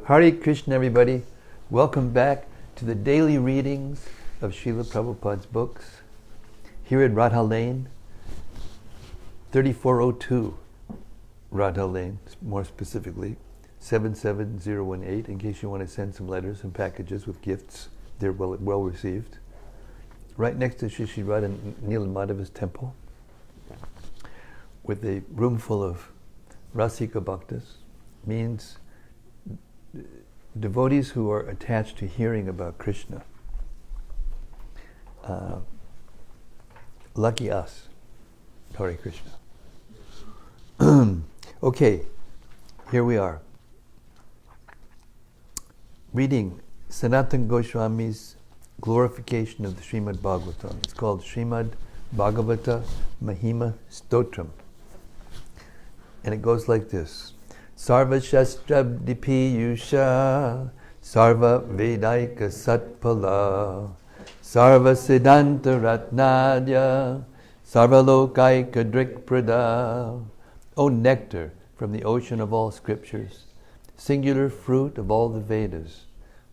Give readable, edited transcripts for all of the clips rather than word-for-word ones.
Hare Krishna, everybody. Welcome back to the daily readings of Srila Prabhupada's books here at Radha Lane, 3402 Radha Lane, more specifically, 77018, in case you want to send some letters and packages with gifts. They're well received. Right next to Shri Radha Neelamadava's temple, with a room full of Rasika Bhaktas, means devotees who are attached to hearing about Krishna. Lucky us. Hare Krishna. Okay, here we are. Reading Sanatana Goswami's glorification of the Srimad-Bhagavatam. It's called Srimad-Bhagavata Mahima Stotram. And it goes like this. Sarva Shastrabdipi Yusha Sarva Vedaika Satpala Sarva Siddhanta Ratnadya Sarva Lokaika Drikprada. O nectar from the ocean of all scriptures, singular fruit of all the Vedas,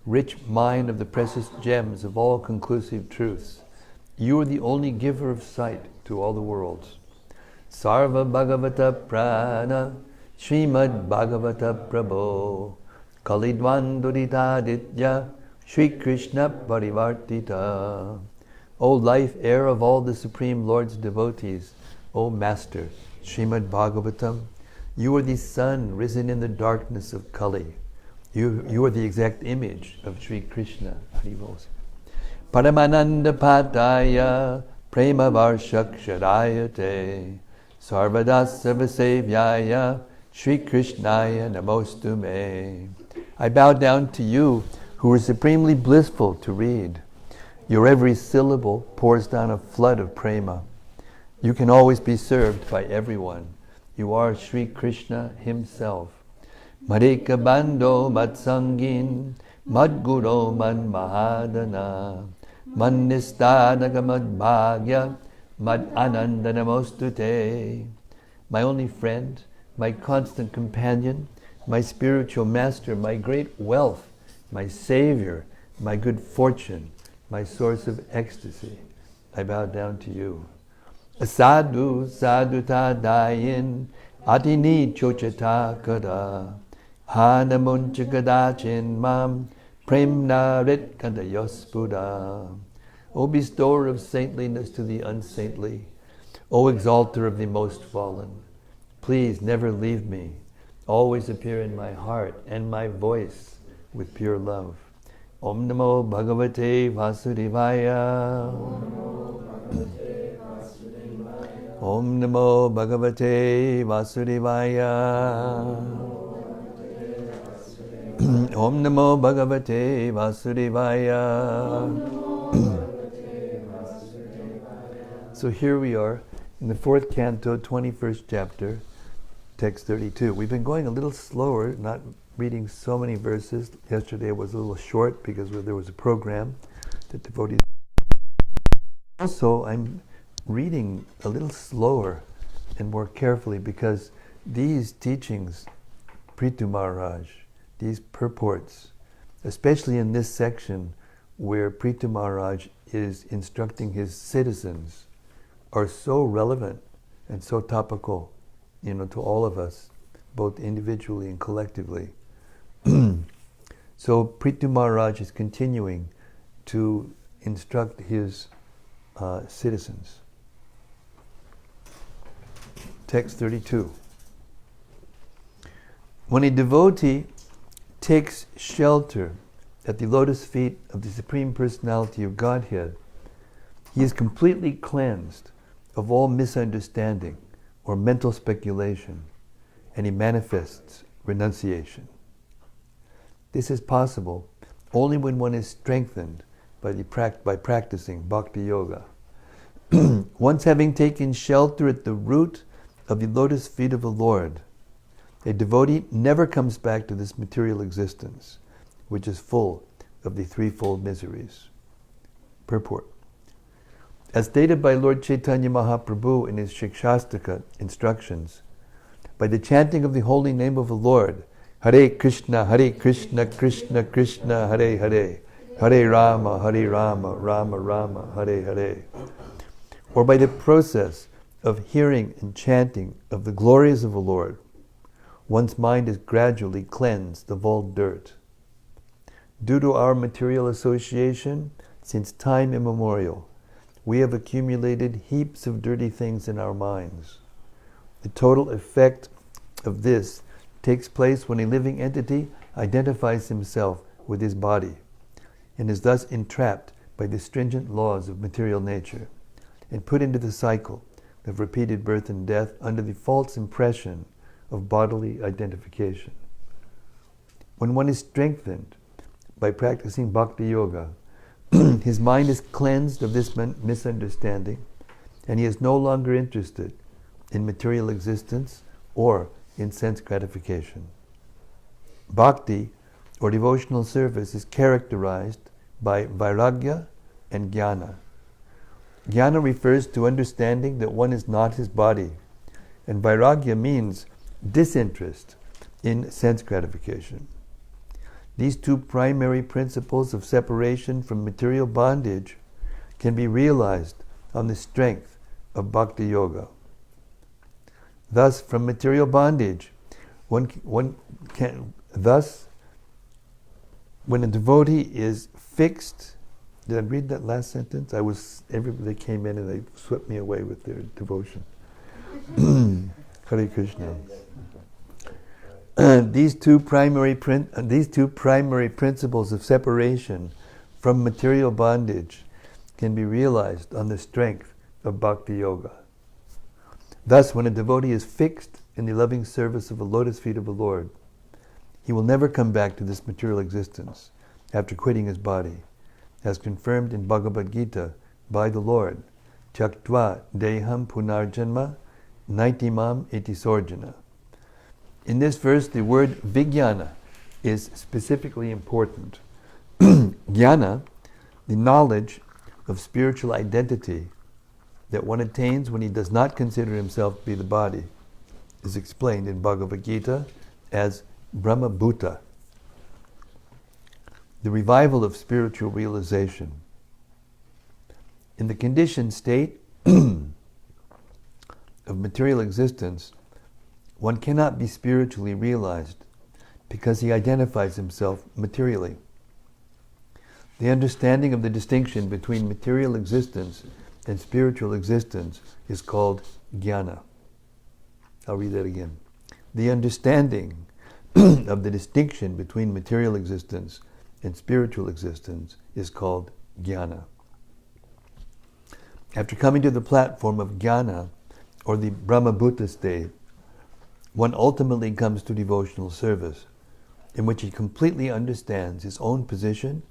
rich mine of the precious gems of all conclusive truths, you are the only giver of sight to all the worlds. Sarva Bhagavata Prana Srimad Bhagavata Prabho Kalidwan Duritaditya Shri Krishna Parivartita. O life air of all the Supreme Lord's devotees, O Master, Srimad Bhagavatam, you are the sun risen in the darkness of Kali. You are the exact image of Shri Krishna. Paramananda Padaya Prema Varshakshadayate Sarvadasa Vasevyaya Shri Krishnaya Namostume. I bow down to you who are supremely blissful to read. Your every syllable pours down a flood of prema. You can always be served by everyone. You are Shri Krishna himself. Madhika Bando Matsangin Madguro Man Mahadana Man Nistadaka Mad Bhagya Mad Ananda Namostute. My only friend, my constant companion, my spiritual master, my great wealth, my savior, my good fortune, my source of ecstasy, I bow down to you. Asadu saduta dayin adini chochata kada hanamunchagadachin mam premnarit kandayospuda. O bestower of saintliness to the unsaintly, O exalter of the most fallen, please never leave me. Always appear in my heart and my voice with pure love. Om Namo Bhagavate Vasudevaya. Om Namo Bhagavate Vasudevaya. Om Namo Bhagavate Vasudevaya. So here we are in the 4th canto, 21st chapter, text 32. We've been going a little slower, not reading so many verses. Yesterday was a little short because there was a program that devotees. Also, I'm reading a little slower and more carefully because these teachings, Prthu Maharaj, these purports, especially in this section where Prthu Maharaj is instructing his citizens, are so relevant and so topical, to all of us, both individually and collectively. So Prthu Maharaj is continuing to instruct his citizens. Text 32. When a devotee takes shelter at the lotus feet of the Supreme Personality of Godhead, he is completely cleansed of all misunderstanding or mental speculation, and he manifests renunciation. This is possible only when one is strengthened by practicing bhakti yoga. Once having taken shelter at the root of the lotus feet of the Lord, a devotee never comes back to this material existence, which is full of the threefold miseries. Purport. As stated by Lord Chaitanya Mahaprabhu in his Shikshastaka instructions, by the chanting of the holy name of the Lord, Hare Krishna, Krishna Krishna, Hare Hare, Hare Rama, Rama Rama, Hare Hare. Or by the process of hearing and chanting of the glories of the Lord, one's mind is gradually cleansed of all dirt. Due to our material association, since time immemorial, we have accumulated heaps of dirty things in our minds. The total effect of this takes place when a living entity identifies himself with his body and is thus entrapped by the stringent laws of material nature and put into the cycle of repeated birth and death under the false impression of bodily identification. When one is strengthened by practicing bhakti yoga, his mind is cleansed of this misunderstanding, and he is no longer interested in material existence or in sense gratification. Bhakti, or devotional service, is characterized by vairagya and jnana. Jnana refers to understanding that one is not his body, and vairagya means disinterest in sense gratification. These two primary principles of separation from material bondage can be realized on the strength of bhakti yoga. Thus, from material bondage, when a devotee is fixed. Did I read that last sentence? Everybody came in and they swept me away with their devotion. Hare Krishna. These two primary principles of separation from material bondage can be realized on the strength of bhakti yoga. Thus, when a devotee is fixed in the loving service of the lotus feet of the Lord, he will never come back to this material existence after quitting his body, as confirmed in Bhagavad Gita by the Lord, Tyaktva deham punarjanma naitimam iti sorjana. In this verse, the word vijnana is specifically important. Jnana, the knowledge of spiritual identity that one attains when he does not consider himself to be the body, is explained in Bhagavad Gita as Brahma Bhuta. The revival of spiritual realization. In the conditioned state of material existence, one cannot be spiritually realized because he identifies himself materially. The understanding of the distinction between material existence and spiritual existence is called jnana. I'll read that again. The understanding of the distinction between material existence and spiritual existence is called jnana. After coming to the platform of jnana, or the Brahmabhuta state, one ultimately comes to devotional service, in which he completely understands his own position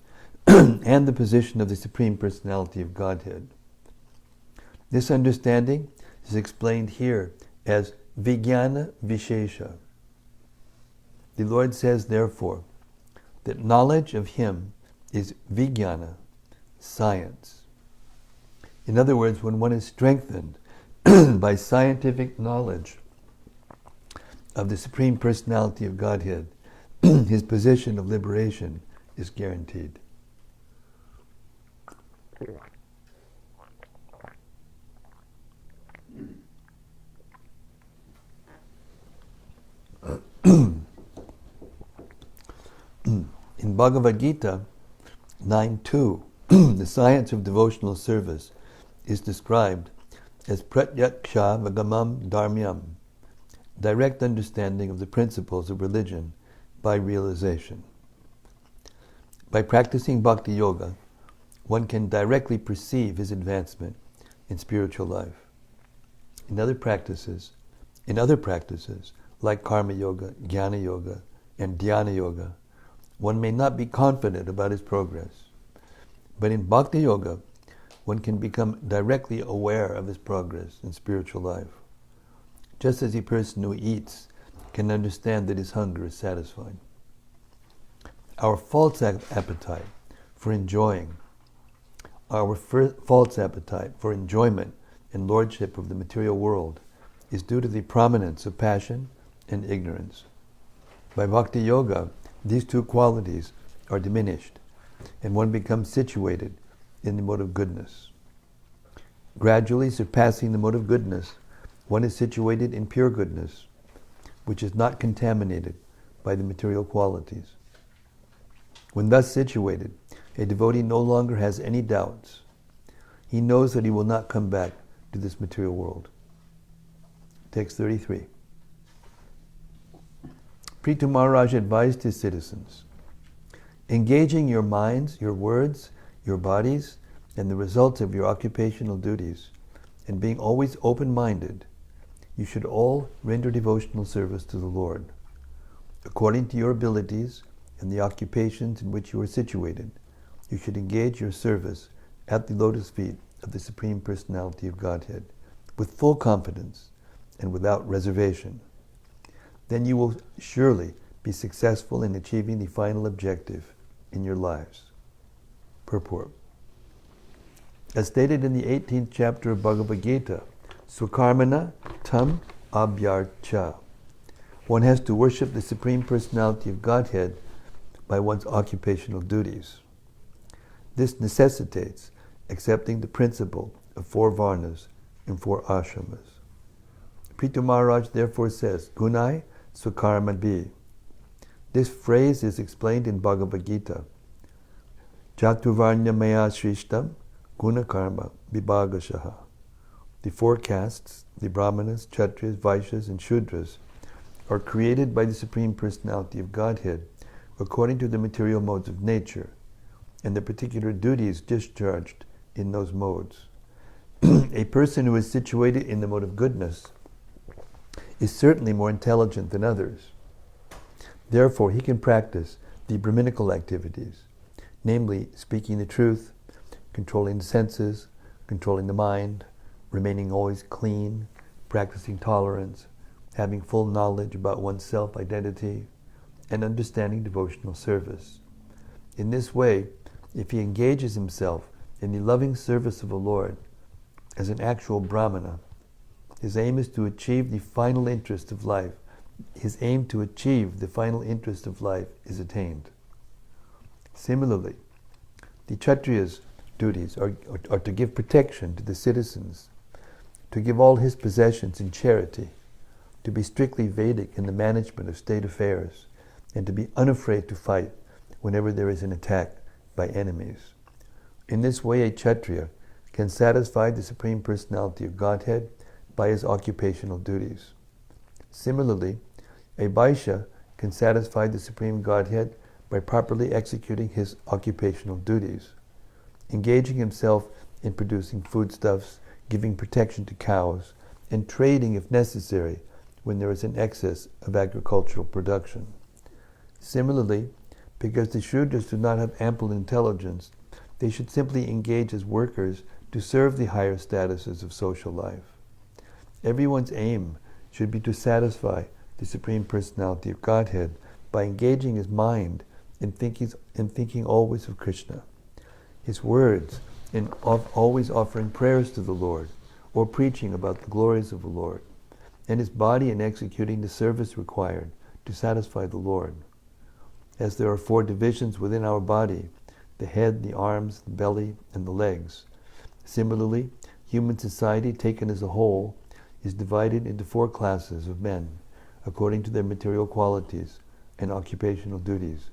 and the position of the Supreme Personality of Godhead. This understanding is explained here as vijnana vishesha. The Lord says, therefore, that knowledge of Him is vijnana, science. In other words, when one is strengthened by scientific knowledge of the Supreme Personality of Godhead, his position of liberation is guaranteed. In Bhagavad Gita 9.2, the science of devotional service is described as pratyaksha vagamam dharmyam, direct understanding of the principles of religion by realization. By practicing bhakti yoga, one can directly perceive his advancement in spiritual life. In other practices, like karma yoga, jnana yoga, and dhyana yoga, one may not be confident about his progress. But in bhakti yoga, one can become directly aware of his progress in spiritual life. Just as a person who eats can understand that his hunger is satisfied. Our false appetite for enjoyment and lordship of the material world is due to the prominence of passion and ignorance. By Bhakti Yoga, these two qualities are diminished, and one becomes situated in the mode of goodness. Gradually surpassing the mode of goodness, one is situated in pure goodness, which is not contaminated by the material qualities. When thus situated, a devotee no longer has any doubts. He knows that he will not come back to this material world. Text 33. Prthu Maharaja advised his citizens, engaging your minds, your words, your bodies, and the results of your occupational duties, and being always open-minded, you should all render devotional service to the Lord. According to your abilities and the occupations in which you are situated, you should engage your service at the lotus feet of the Supreme Personality of Godhead, with full confidence and without reservation. Then you will surely be successful in achieving the final objective in your lives. Purport. As stated in the 18th chapter of Bhagavad Gita, Swakarmana tam abhyarcha. One has to worship the Supreme Personality of Godhead by one's occupational duties. This necessitates accepting the principle of 4 varnas and 4 ashramas. Prthu Maharaj therefore says, Gunai Swakarmabhi. This phrase is explained in Bhagavad Gita. Chaturvarnya maya shrishtam gunakarma vibhagashaha. The 4 castes, the Brahmanas, Kshatriyas, Vaishyas, and Shudras, are created by the Supreme Personality of Godhead according to the material modes of nature and the particular duties discharged in those modes. A person who is situated in the mode of goodness is certainly more intelligent than others. Therefore, he can practice the Brahminical activities, namely speaking the truth, controlling the senses, controlling the mind, remaining always clean, practicing tolerance, having full knowledge about one's self-identity, and understanding devotional service. In this way, if he engages himself in the loving service of the Lord as an actual Brahmana, his aim is to achieve the final interest of life. His aim to achieve the final interest of life is attained. Similarly, the Kshatriya's duties are to give protection to the citizens, to give all his possessions in charity, to be strictly Vedic in the management of state affairs, and to be unafraid to fight whenever there is an attack by enemies. In this way, a Kshatriya can satisfy the Supreme Personality of Godhead by his occupational duties. Similarly, a Vaishya can satisfy the Supreme Godhead by properly executing his occupational duties, engaging himself in producing foodstuffs, giving protection to cows, and trading if necessary when there is an excess of agricultural production. Similarly, because the Shudras do not have ample intelligence, they should simply engage as workers to serve the higher statuses of social life. Everyone's aim should be to satisfy the Supreme Personality of Godhead by engaging his mind in thinking always of Krishna, his words in always offering prayers to the Lord or preaching about the glories of the Lord, and his body in executing the service required to satisfy the Lord. As there are 4 divisions within our body, the head, the arms, the belly, and the legs. Similarly, human society taken as a whole is divided into 4 classes of men, according to their material qualities and occupational duties.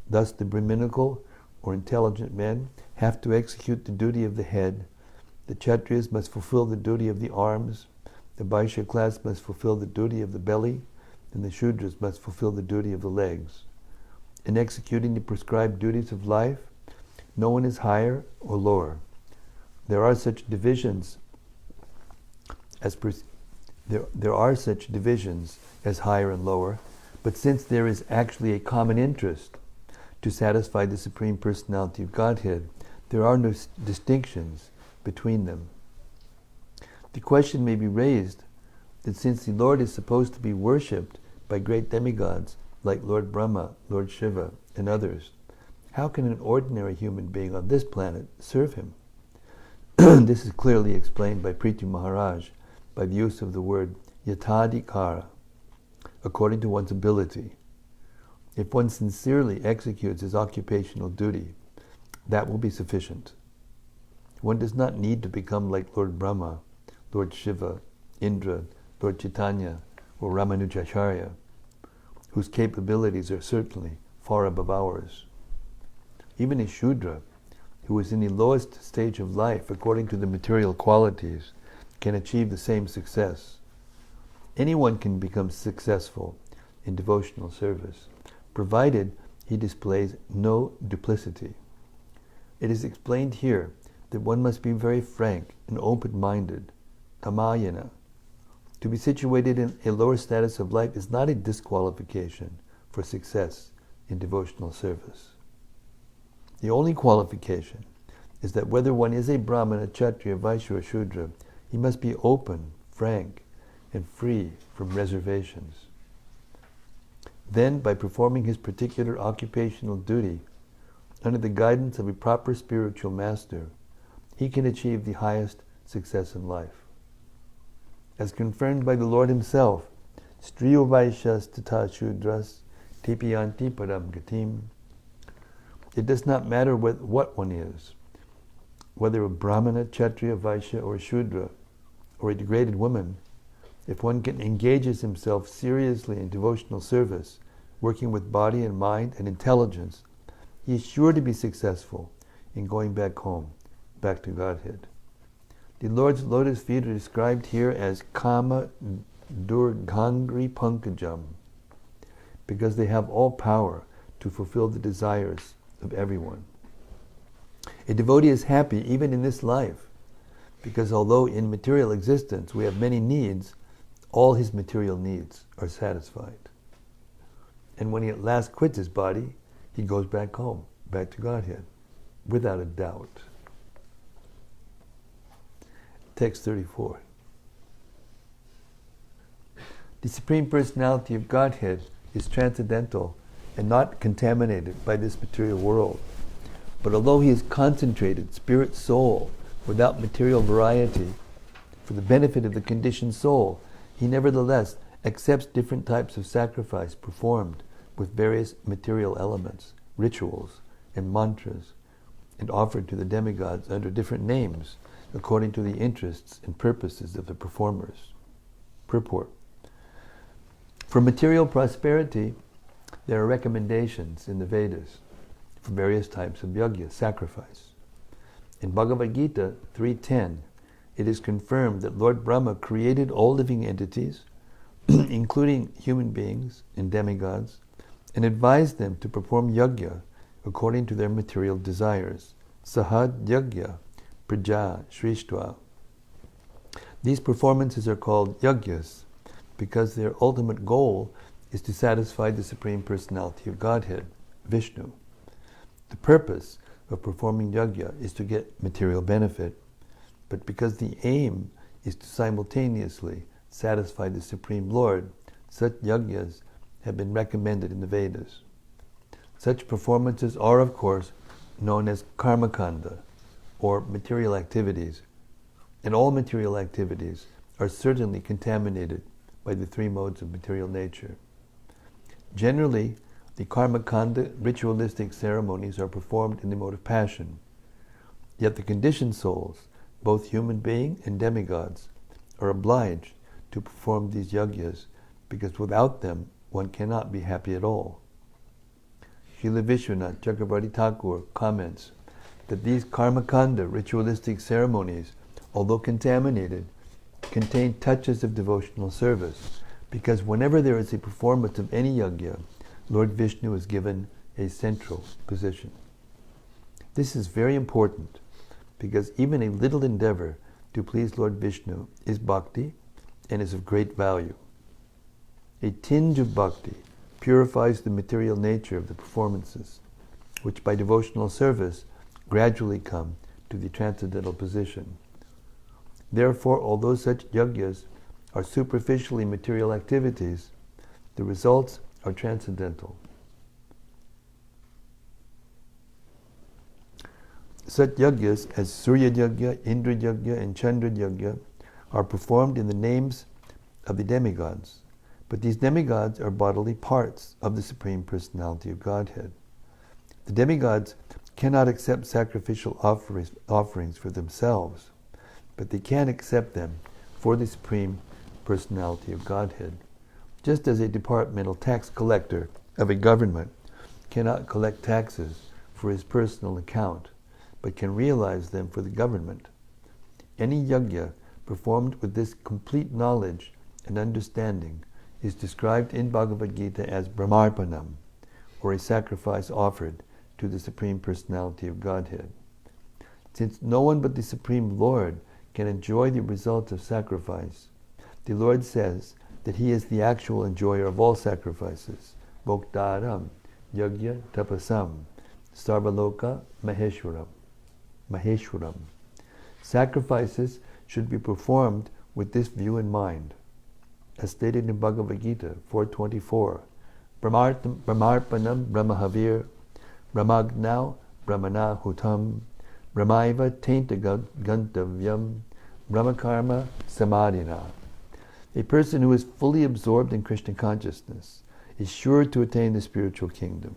Thus, the Brahminical or intelligent men have to execute the duty of the head, the Kshatriyas must fulfill the duty of the arms, the Vaishya class must fulfill the duty of the belly, and the Shudras must fulfill the duty of the legs. In executing the prescribed duties of life, no one is higher or lower. There are such divisions as higher and lower, but since there is actually a common interest to satisfy the Supreme Personality of Godhead, there are no distinctions between them. The question may be raised that since the Lord is supposed to be worshipped by great demigods like Lord Brahma, Lord Shiva, and others, how can an ordinary human being on this planet serve him? This is clearly explained by Prthu Maharaj by the use of the word yatadhikara, according to one's ability. If one sincerely executes his occupational duty, that will be sufficient. One does not need to become like Lord Brahma, Lord Shiva, Indra, Lord Chaitanya, or Ramanujacharya, whose capabilities are certainly far above ours. Even a Shudra, who is in the lowest stage of life according to the material qualities, can achieve the same success. Anyone can become successful in devotional service, provided he displays no duplicity. It is explained here that one must be very frank and open-minded, tamayana. To be situated in a lower status of life is not a disqualification for success in devotional service. The only qualification is that whether one is a Brahmana, Kshatriya, Vaishya, or Shudra, he must be open, frank, and free from reservations. Then, by performing his particular occupational duty under the guidance of a proper spiritual master, he can achieve the highest success in life. As confirmed by the Lord himself, Striyo Vaishyas tata Shudras tipiyanti param gatim. It does not matter what one is, whether a Brahmana, Kshatriya, Vaishya, or Shudra, or a degraded woman. If one engages himself seriously in devotional service, working with body and mind and intelligence, he is sure to be successful in going back home, back to Godhead. The Lord's lotus feet are described here as Kama Durgangri Pankajam, because they have all power to fulfill the desires of everyone. A devotee is happy even in this life, because although in material existence we have many needs, all his material needs are satisfied. And when he at last quits his body, he goes back home, back to Godhead, without a doubt. Text 34. The Supreme Personality of Godhead is transcendental and not contaminated by this material world. But although he is concentrated spirit soul without material variety, for the benefit of the conditioned soul, he nevertheless accepts different types of sacrifice performed with various material elements, rituals, and mantras, and offered to the demigods under different names according to the interests and purposes of the performers. Purport. For material prosperity, there are recommendations in the Vedas for various types of yajna, sacrifice. In Bhagavad Gita 3.10, it is confirmed that Lord Brahma created all living entities, including human beings and demigods, and advised them to perform yajna according to their material desires. Sahad yajna praja shristva. These performances are called yajnas because their ultimate goal is to satisfy the Supreme Personality of Godhead, Vishnu. The purpose of performing yajna is to get material benefit, but because the aim is to simultaneously satisfy the Supreme Lord, such yajnas have been recommended in the Vedas. Such performances are, of course, known as karmakanda, or material activities, and all material activities are certainly contaminated by the three modes of material nature. Generally, the karmakanda ritualistic ceremonies are performed in the mode of passion, yet the conditioned souls, both human being and demigods, are obliged to perform these yajnas because without them one cannot be happy at all. Srila Vishwanath Chakravarti Thakur comments that these karmakanda ritualistic ceremonies, although contaminated, contain touches of devotional service, because whenever there is a performance of any yajna, Lord Vishnu is given a central position. This is very important, because even a little endeavor to please Lord Vishnu is bhakti and is of great value. A tinge of bhakti purifies the material nature of the performances, which by devotional service gradually come to the transcendental position. Therefore, although such yajnas are superficially material activities, the results are transcendental. Such yajnas as Surya Yajna, Indra Yajna, and Chandra Yajna are performed in the names of the demigods, But these demigods are bodily parts of the Supreme Personality of Godhead. The demigods cannot accept sacrificial offerings for themselves, but they can accept them for the Supreme Personality of Godhead. Just as a departmental tax collector of a government cannot collect taxes for his personal account, but can realize them for the government. Any yajna performed with this complete knowledge and understanding is described in Bhagavad Gita as brahmarpanam, or a sacrifice offered to the Supreme Personality of Godhead. Since no one but the Supreme Lord can enjoy the results of sacrifice, the Lord says that He is the actual enjoyer of all sacrifices, Bhoktaram, Yajna Tapasam, Sarvaloka Maheshwaram. Sacrifices should be performed with this view in mind. As stated in Bhagavad Gita 4.24, Brahmarpanam Brahmahavir, Brahmagnau Brahmana Hutam, Brahmaiva Tainta Gantavyam, Brahmakarma Samadhina. A person who is fully absorbed in Krishna consciousness is sure to attain the spiritual kingdom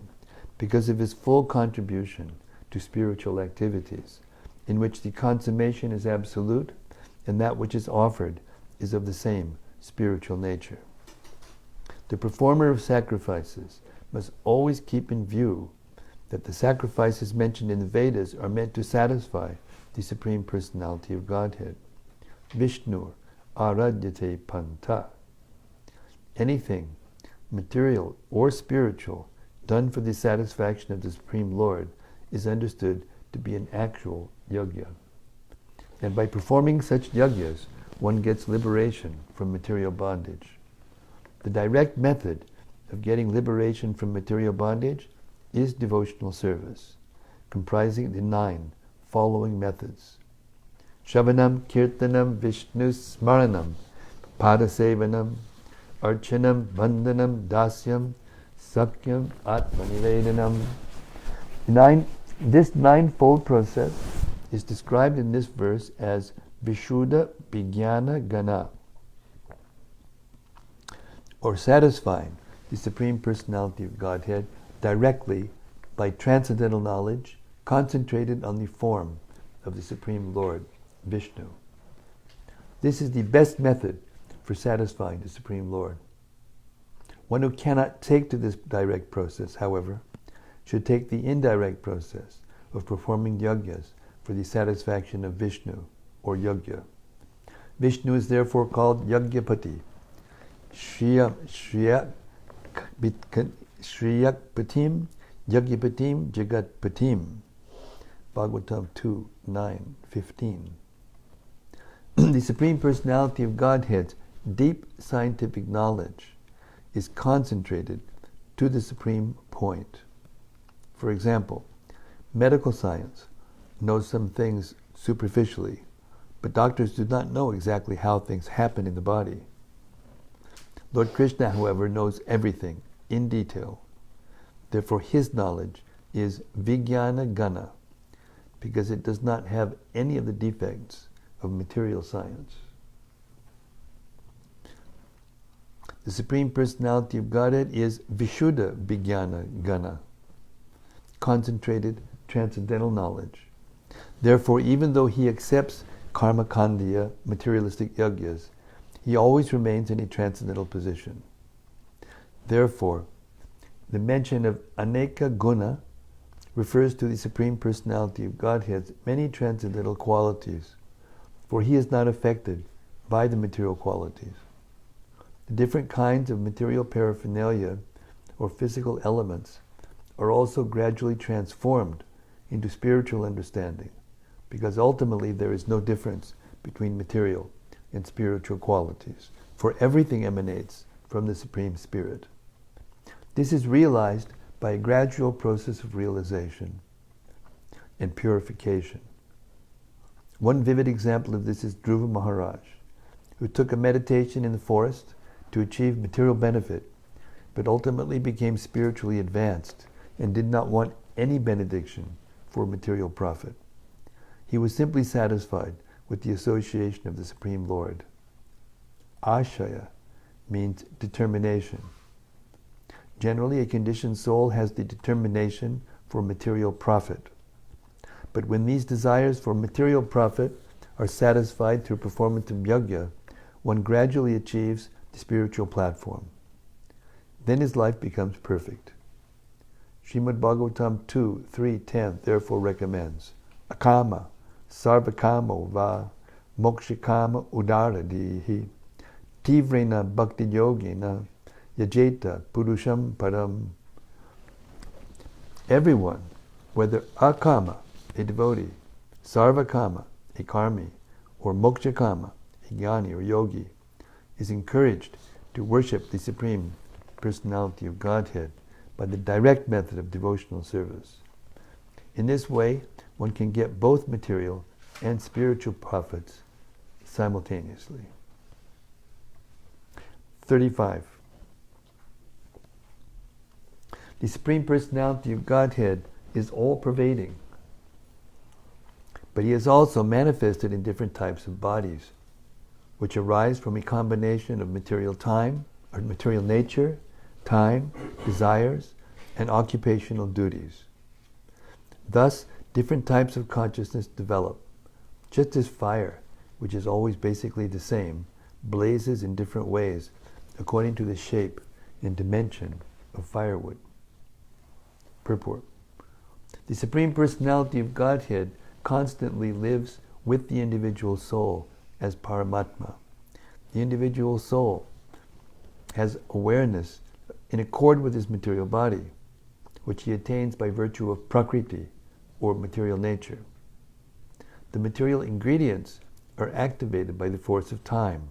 because of his full contribution to spiritual activities, in which the consummation is absolute and that which is offered is of the same spiritual nature. The performer of sacrifices must always keep in view that the sacrifices mentioned in the Vedas are meant to satisfy the Supreme Personality of Godhead. Vishnu Aradyate Panta. Anything, material or spiritual, done for the satisfaction of the Supreme Lord is understood to be an actual yajna. And by performing such yajnas, one gets liberation from material bondage. The direct method of getting liberation from material bondage is devotional service, comprising the 9 following methods: Shravanam, Kirtanam, Vishnu Smaranam, Padasevanam, Archanam, Vandanam, Dasyam, Sakyam, Atmanivedanam. This 9-fold process is described in this verse as Vishuddha Vijnana Gana, or satisfying the Supreme Personality of Godhead directly by transcendental knowledge concentrated on the form of the Supreme Lord, Vishnu. This is the best method for satisfying the Supreme Lord. One who cannot take to this direct process, however, should take the indirect process of performing yajnas for the satisfaction of Vishnu, or yajna. Vishnu is therefore called Yajnapati, Shriyakpatim, Yajnapatim, Jagatpatim. Bhagavatam 2:9-15. The Supreme Personality of Godhead's deep scientific knowledge is concentrated to the supreme point. For example, medical science knows some things superficially, but doctors do not know exactly how things happen in the body. Lord Krishna, however, knows everything in detail. Therefore, His knowledge is Vijnana Gana, because it does not have any of the defects of material science. The Supreme Personality of Godhead is Vishuddha Vijnana Gana, concentrated transcendental knowledge. Therefore, even though He accepts karma kandya, materialistic yajnas, He always remains in a transcendental position. Therefore, the mention of Aneka Guna refers to the Supreme Personality of Godhead's many transcendental qualities, for He is not affected by the material qualities. The different kinds of material paraphernalia or physical elements are also gradually transformed into spiritual understanding, because ultimately there is no difference between material and spiritual qualities, for everything emanates from the Supreme Spirit. This is realized by a gradual process of realization and purification. One vivid example of this is Dhruva Maharaj, who took a meditation in the forest to achieve material benefit, but ultimately became spiritually advanced and did not want any benediction for material profit. He was simply satisfied with the association of the Supreme Lord. Ashaya, means determination. Generally, a conditioned soul has the determination for material profit. But when these desires for material profit are satisfied through performance of yajna, one gradually achieves the spiritual platform. Then his life becomes perfect. Srimad-Bhagavatam 2:3-10 therefore recommends akama, sarvakamo va, mokshakama udaradihi, tivrena bhakti yogena, yajeta purusham param. Everyone, whether akama, a devotee, sarvakama, a karmi, or mokshakama, a jnani or yogi, is encouraged to worship the Supreme Personality of Godhead by the direct method of devotional service. In this way, one can get both material and spiritual profits simultaneously. 35. The Supreme Personality of Godhead is all-pervading, but He is also manifested in different types of bodies, which arise from a combination of material time, or material nature, time, desires, and occupational duties. Thus, different types of consciousness develop, just as fire, which is always basically the same, blazes in different ways according to the shape and dimension of firewood. Purport. The Supreme Personality of Godhead constantly lives with the individual soul as Paramatma. The individual soul has awareness in accord with his material body, which he attains by virtue of Prakriti, or material nature. The material ingredients are activated by the force of time,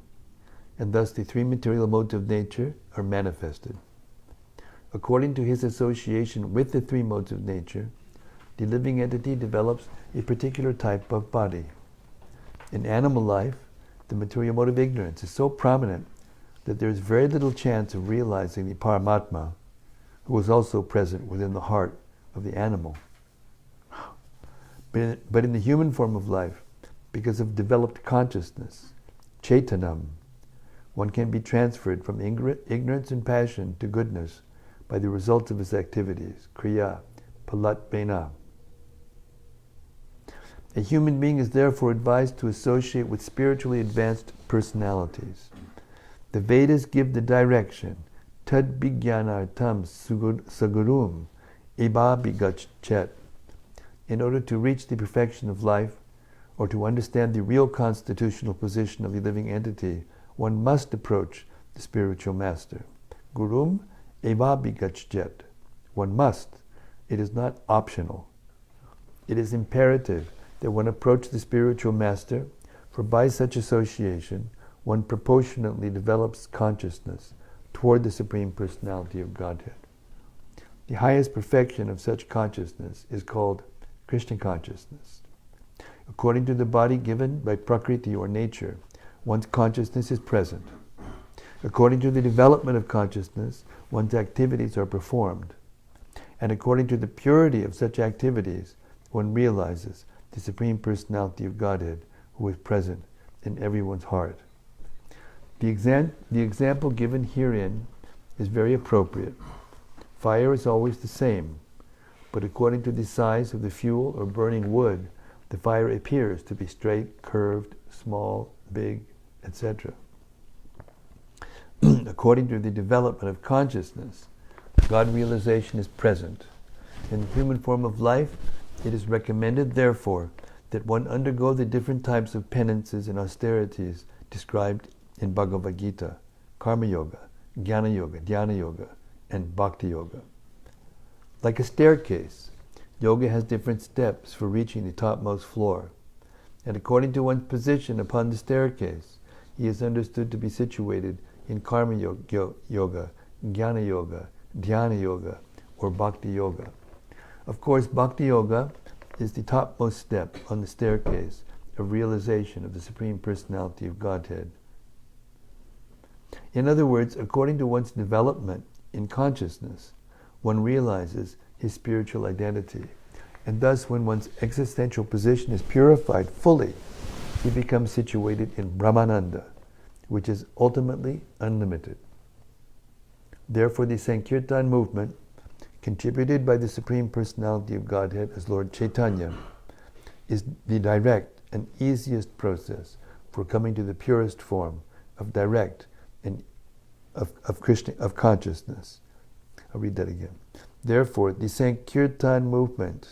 and thus the three material modes of nature are manifested. According to his association with the three modes of nature, the living entity develops a particular type of body. In animal life, the material mode of ignorance is so prominent that there is very little chance of realizing the Paramatma, who is also present within the heart of the animal. But in the human form of life, because of developed consciousness, Chaitanam, one can be transferred from ignorance and passion to goodness by the results of his activities, Kriya, Palatbena. A human being is therefore advised to associate with spiritually advanced personalities. The Vedas give the direction, Tad Bhigyanartam Sagarum Eba Bigachet. In order to reach the perfection of life, or to understand the real constitutional position of the living entity, one must approach the spiritual master. Gurum Eva Bigachet. One must. It is not optional. It is imperative that one approach the spiritual master, for by such association, one proportionately develops consciousness toward the Supreme Personality of Godhead. The highest perfection of such consciousness is called Krishna consciousness. According to the body given by Prakriti or nature, one's consciousness is present. According to the development of consciousness, one's activities are performed. And according to the purity of such activities, one realizes the Supreme Personality of Godhead, who is present in everyone's heart. The example given herein is very appropriate. Fire is always the same, but according to the size of the fuel or burning wood, the fire appears to be straight, curved, small, big, etc. According to the development of consciousness, God realization is present. In the human form of life, it is recommended, therefore, that one undergo the different types of penances and austerities described in Bhagavad Gita, Karma Yoga, Jnana Yoga, Dhyana Yoga, and Bhakti Yoga. Like a staircase, yoga has different steps for reaching the topmost floor, and according to one's position upon the staircase, he is understood to be situated in Karma Yoga, Jnana Yoga, Dhyana Yoga, or Bhakti Yoga. Of course, Bhakti Yoga is the topmost step on the staircase of realization of the Supreme Personality of Godhead. In other words, according to one's development in consciousness, one realizes his spiritual identity. And thus, when one's existential position is purified fully, he becomes situated in Brahmananda, which is ultimately unlimited. Therefore, the Sankirtan movement, contributed by the Supreme Personality of Godhead as Lord Chaitanya, is the direct and easiest process for coming to the purest form of direct and of consciousness. I'll read that again. Therefore, the Sankirtan movement,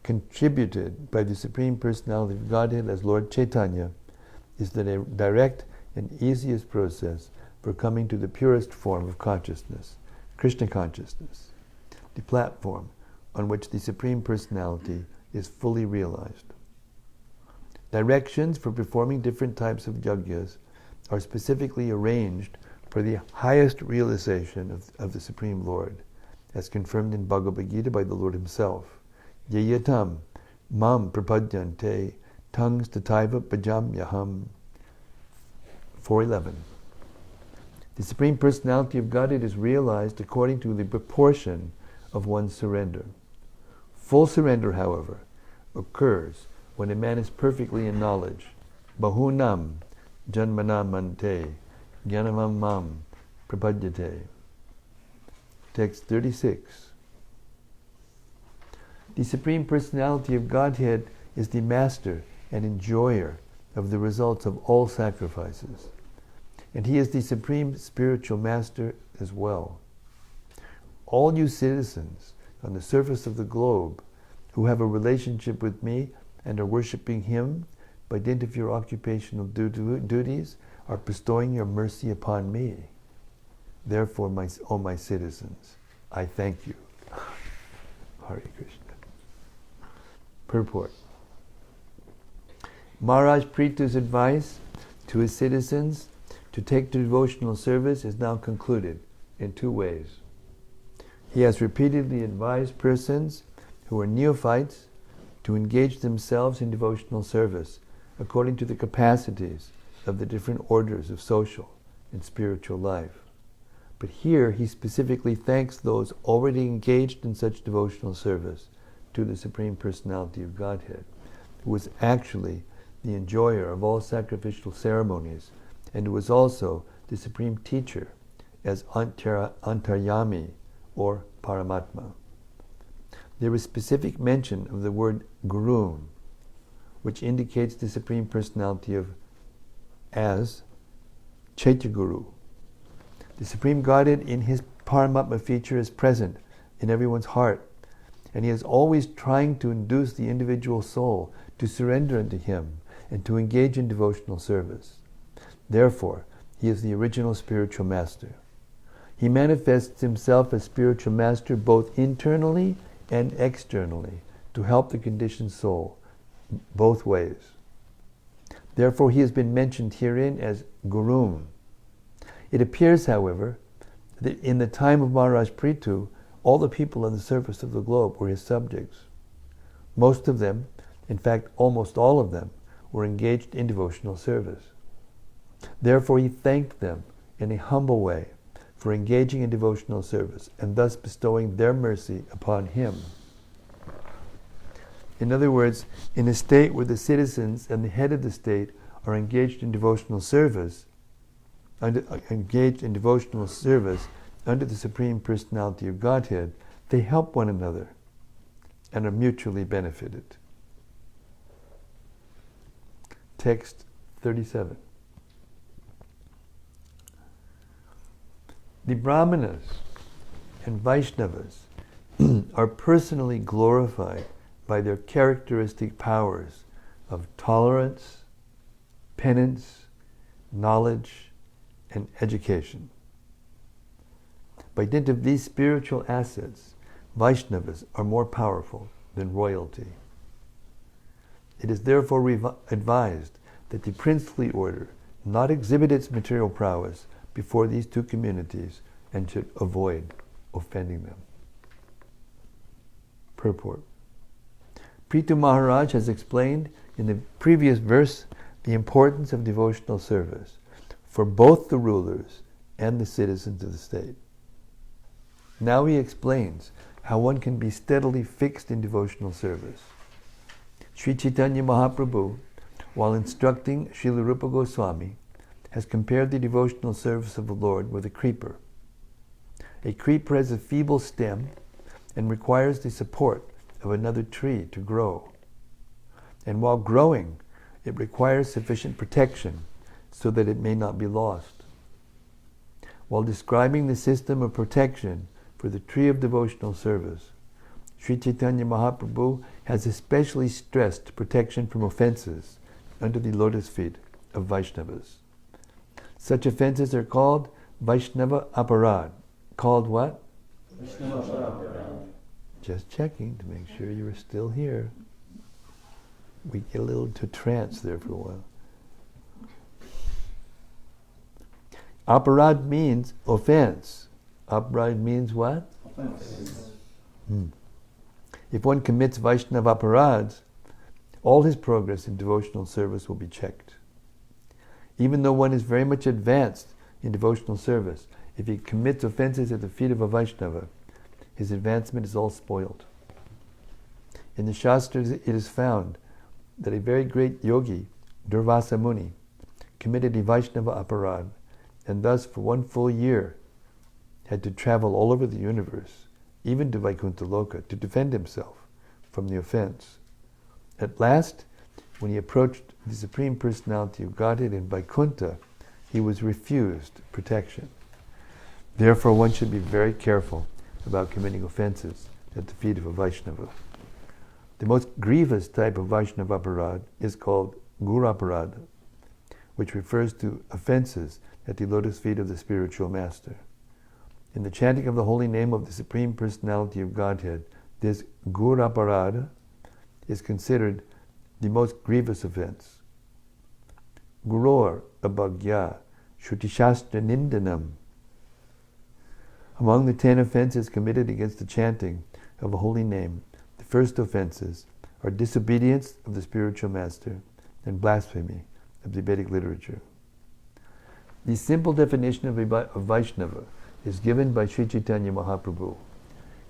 contributed by the Supreme Personality of Godhead as Lord Chaitanya, is the direct and easiest process for coming to the purest form of consciousness, Krishna consciousness, the platform on which the Supreme Personality is fully realized. Directions for performing different types of yajnas are specifically arranged for the highest realization of the Supreme Lord, as confirmed in Bhagavad Gita by the Lord Himself. Yayatam mam prapadyante tangs tataiva bhajamyaham. 4:11. The Supreme Personality of Godhead is realized according to the proportion of one's surrender. Full surrender, however, occurs when a man is perfectly in knowledge. Bahunam janmanam ante jnanamam mam prapadyate. Text 36. The Supreme Personality of Godhead is the master and enjoyer of the results of all sacrifices. And He is the Supreme Spiritual Master as well. All you citizens on the surface of the globe who have a relationship with me and are worshipping Him by dint of your occupational duties are bestowing your mercy upon me. Therefore, O my citizens, I thank you. Hare Krishna. Purport. Maharaj Prithu's advice to his citizens to take to devotional service is now concluded in two ways. He has repeatedly advised persons who are neophytes to engage themselves in devotional service according to the capacities of the different orders of social and spiritual life. But here he specifically thanks those already engaged in such devotional service to the Supreme Personality of Godhead, who is actually the enjoyer of all sacrificial ceremonies and who is also the Supreme Teacher as Antaryami or Paramatma. There is specific mention of the word Guru, which indicates the Supreme Personality as Chaitya Guru. The Supreme Godhead in His Paramatma feature is present in everyone's heart, and He is always trying to induce the individual soul to surrender unto Him and to engage in devotional service. Therefore, He is the original spiritual master. He manifests Himself as spiritual master both internally and externally to help the conditioned soul both ways. Therefore, He has been mentioned herein as Guru. It appears, however, that in the time of Maharaj Prthu, all the people on the surface of the globe were His subjects. Most of them, in fact almost all of them, were engaged in devotional service. Therefore He thanked them in a humble way for engaging in devotional service and thus bestowing their mercy upon Him. In other words, in a state where the citizens and the head of the state are engaged in devotional service, under the Supreme Personality of Godhead, they help one another and are mutually benefited. Text 37. The Brahmanas and Vaishnavas are personally glorified by their characteristic powers of tolerance, penance, knowledge, and education. By dint of these spiritual assets, Vaishnavas are more powerful than royalty. It is therefore advised that the princely order not exhibit its material prowess before these two communities and should avoid offending them. Purport. Prthu Maharaj has explained in the previous verse the importance of devotional service for both the rulers and the citizens of the state. Now he explains how one can be steadily fixed in devotional service. Sri Chaitanya Mahaprabhu, while instructing Srila Rupa Goswami, has compared the devotional service of the Lord with a creeper. A creeper has a feeble stem and requires the support of another tree to grow. And while growing, it requires sufficient protection so that it may not be lost. While describing the system of protection for the tree of devotional service, Sri Chaitanya Mahaprabhu has especially stressed protection from offenses under the lotus feet of Vaishnavas. Such offenses are called Vaishnava Aparad. Called what? Vaishnava Aparad. Just checking to make sure you are still here. We get a little into trance there for a while. Aparad means offense. Aparad means what? Offense. If one commits Vaishnava Aparads, all his progress in devotional service will be checked. Even though one is very much advanced in devotional service, if he commits offenses at the feet of a Vaishnava, his advancement is all spoiled. In the Shastras it is found that a very great yogi, Durvasa Muni, committed a Vaishnava Aparad, and thus for 1 full year had to travel all over the universe, even to Vaikuntha Loka, to defend himself from the offense. At last, when he approached the Supreme Personality of Godhead in Vaikuntha, he was refused protection. Therefore, one should be very careful about committing offenses at the feet of a Vaishnava. The most grievous type of Vaishnava Aparad is called Guru Aparad, which refers to offenses at the lotus feet of the spiritual master. In the chanting of the holy name of the Supreme Personality of Godhead, this Guru Aparad is considered the most grievous offense. Guror abhagya Shrutishastra nindanam. Among the 10 offenses committed against the chanting of a holy name, the first offenses are disobedience of the spiritual master and blasphemy of the Vedic literature. The simple definition of Vaishnava is given by Sri Chaitanya Mahaprabhu.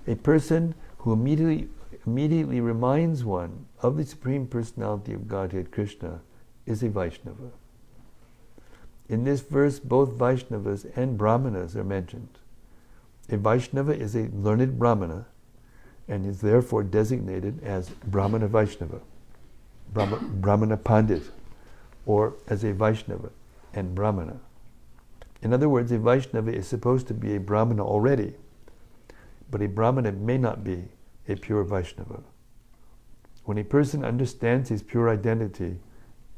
A person who immediately reminds one of the Supreme Personality of Godhead, Krishna, is a Vaishnava. In this verse, both Vaishnavas and Brahmanas are mentioned. A Vaishnava is a learned Brahmana and is therefore designated as Brahmana Vaishnava, Brahmana Pandit, or as a Vaishnava and Brahmana. In other words, a Vaishnava is supposed to be a Brahmana already, but a Brahmana may not be a pure Vaishnava. When a person understands his pure identity,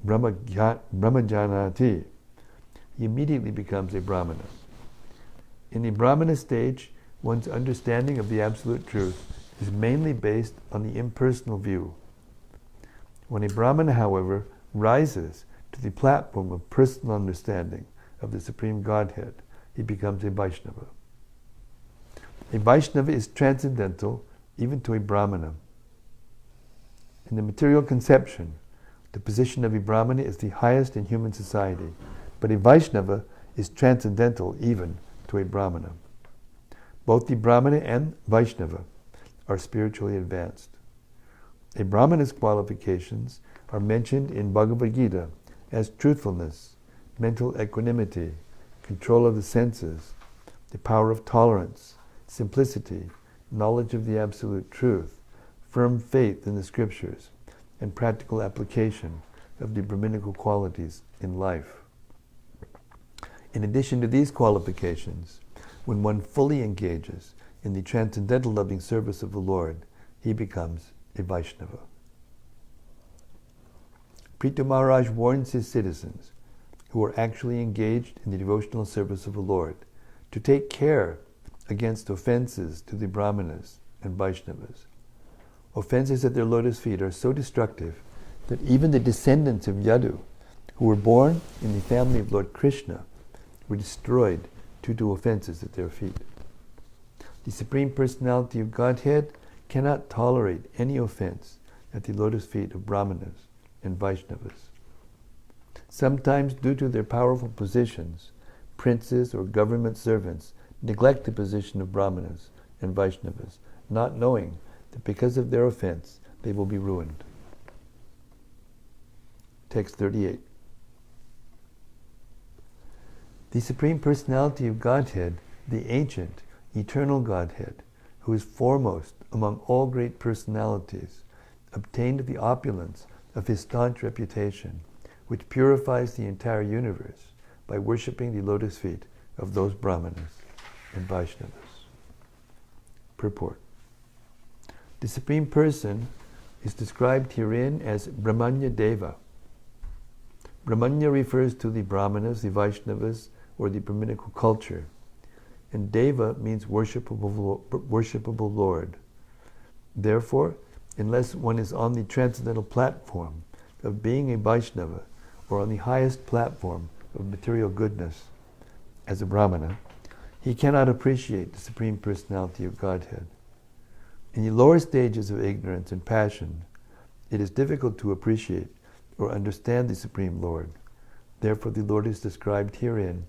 Brahmajanati, he immediately becomes a Brahmana. In the Brahmana stage, one's understanding of the absolute truth is mainly based on the impersonal view. When a Brahmana, however, rises to the platform of personal understanding of the Supreme Godhead, he becomes a Vaishnava. A Vaishnava is transcendental even to a Brahmana. In the material conception, the position of a Brahmana is the highest in human society, but a Vaishnava is transcendental even to a Brahmana. Both the Brahmana and Vaishnava are spiritually advanced. A Brahmana's qualifications are mentioned in Bhagavad Gita as truthfulness, mental equanimity, control of the senses, the power of tolerance, simplicity, knowledge of the absolute truth, firm faith in the scriptures, and practical application of the Brahminical qualities in life. In addition to these qualifications, when one fully engages in the transcendental loving service of the Lord, he becomes a Vaishnava. Prthu Maharaj warns his citizens who are actually engaged in the devotional service of the Lord to take care against offenses to the Brahmanas and Vaishnavas. Offenses at their lotus feet are so destructive that even the descendants of Yadu, who were born in the family of Lord Krishna, were destroyed due to offenses at their feet. The Supreme Personality of Godhead cannot tolerate any offense at the lotus feet of Brahmanas and Vaishnavas. Sometimes, due to their powerful positions, princes or government servants neglect the position of Brahmanas and Vaishnavas, not knowing that because of their offense they will be ruined. Text 38. The Supreme Personality of Godhead, the Ancient, eternal Godhead, who is foremost among all great personalities, obtained the opulence of his staunch reputation, which purifies the entire universe by worshipping the lotus feet of those Brahmanas and Vaishnavas. Purport. The Supreme Person is described herein as Brahmanya Deva. Brahmanya refers to the Brahmanas, the Vaishnavas, or the Brahminical culture, and Deva means worshipable Lord. Therefore, unless one is on the transcendental platform of being a Vaishnava, or on the highest platform of material goodness as a Brahmana, he cannot appreciate the Supreme Personality of Godhead. In the lower stages of ignorance and passion, it is difficult to appreciate or understand the Supreme Lord. Therefore, the Lord is described herein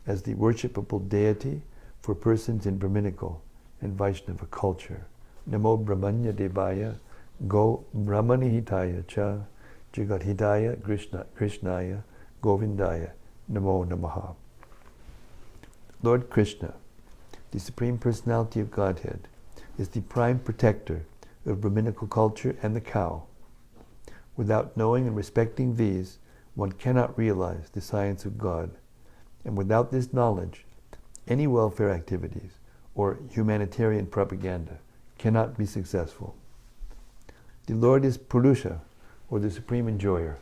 as the worshipable deity for persons in Brahminical and Vaishnava culture. Namo Brahmanya Devaya, Go Brahmanihitaya Cha, Jagadhitaya Krishnaya, Govindaya, Namo Namaha. Lord Krishna, the Supreme Personality of Godhead, is the prime protector of Brahminical culture and the cow. Without knowing and respecting these, one cannot realize the science of God. And without this knowledge, any welfare activities or humanitarian propaganda cannot be successful. The Lord is Purusha, or the Supreme Enjoyer.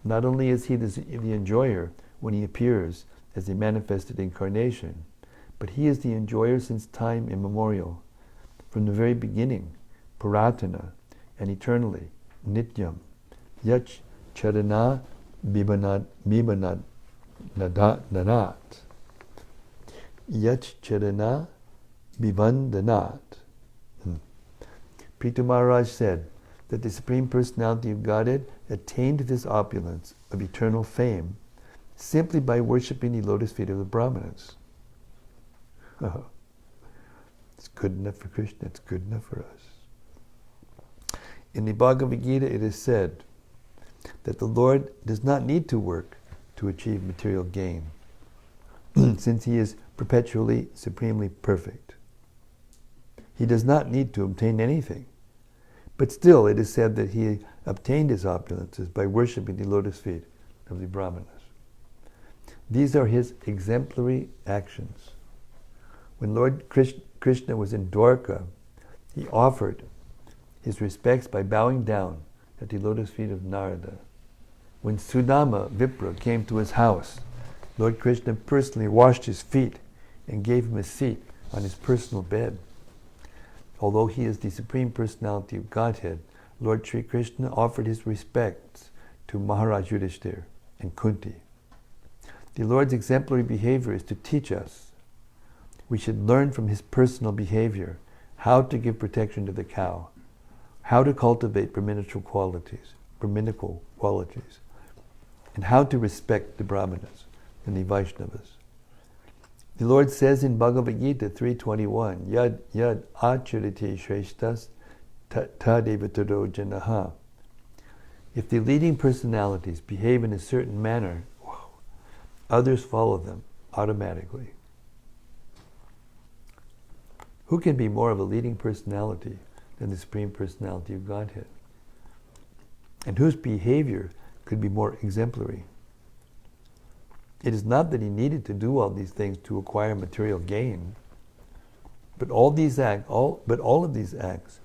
Not only is he the enjoyer when he appears as a manifested incarnation, but he is the enjoyer since time immemorial, from the very beginning, Puratana, and eternally, Nityam, Yach Charana Bibanat Nanat. Yach Charana Bibandanat. Prthu Maharaj said that the Supreme Personality of Godhead attained this opulence of eternal fame simply by worshipping the lotus feet of the Brahmanas. It's good enough for Krishna, it's good enough for us. In the Bhagavad Gita it is said that the Lord does not need to work to achieve material gain, since he is perpetually, supremely perfect. He does not need to obtain anything. But still it is said that he obtained his opulences by worshipping the lotus feet of the Brahmanas. These are his exemplary actions. When Lord Krishna was in Dwarka, he offered his respects by bowing down at the lotus feet of Narada. When Sudama Vipra came to his house, Lord Krishna personally washed his feet and gave him a seat on his personal bed. Although he is the Supreme Personality of Godhead, Lord Sri Krishna offered his respects to Maharaja Yudhishthira and Kunti. The Lord's exemplary behavior is to teach us. We should learn from his personal behavior how to give protection to the cow, how to cultivate Brahminical qualities, and how to respect the Brahmanas and the Vaishnavas. The Lord says in Bhagavad Gita 3:21, Yad achariti shreshtas tadevataro janaha. If the leading personalities behave in a certain manner, others follow them automatically. Who can be more of a leading personality than the Supreme Personality of Godhead? And whose behavior could be more exemplary? It is not that he needed to do all these things to acquire material gain, but all of these acts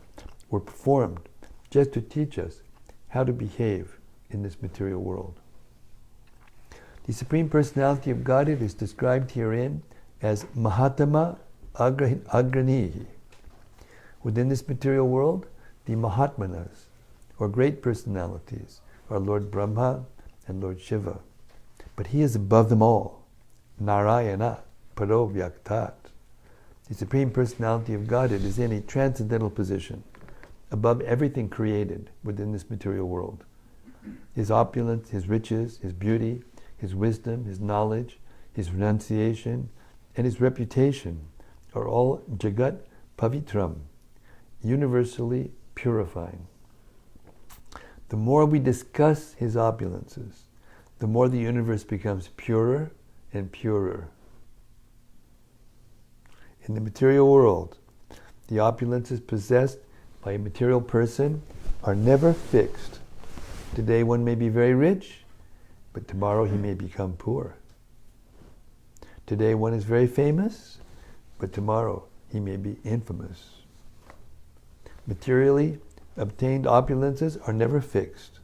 were performed just to teach us how to behave in this material world. The Supreme Personality of Godhead is described herein as Mahatma Agranihi. Within this material world, the Mahatmanas, or great personalities, are Lord Brahma and Lord Shiva. But he is above them all, Narayana Paro Vyaktat. The Supreme Personality of Godhead is in a transcendental position, above everything created within this material world. His opulence, his riches, his beauty, his wisdom, his knowledge, his renunciation, and his reputation are all Jagat Pavitram, universally purifying. The more we discuss his opulences, the more the universe becomes purer and purer. In the material world, the opulences possessed by a material person are never fixed. Today one may be very rich, but tomorrow he may become poor. Today one is very famous, but tomorrow he may be infamous. Materially obtained opulences are never fixed,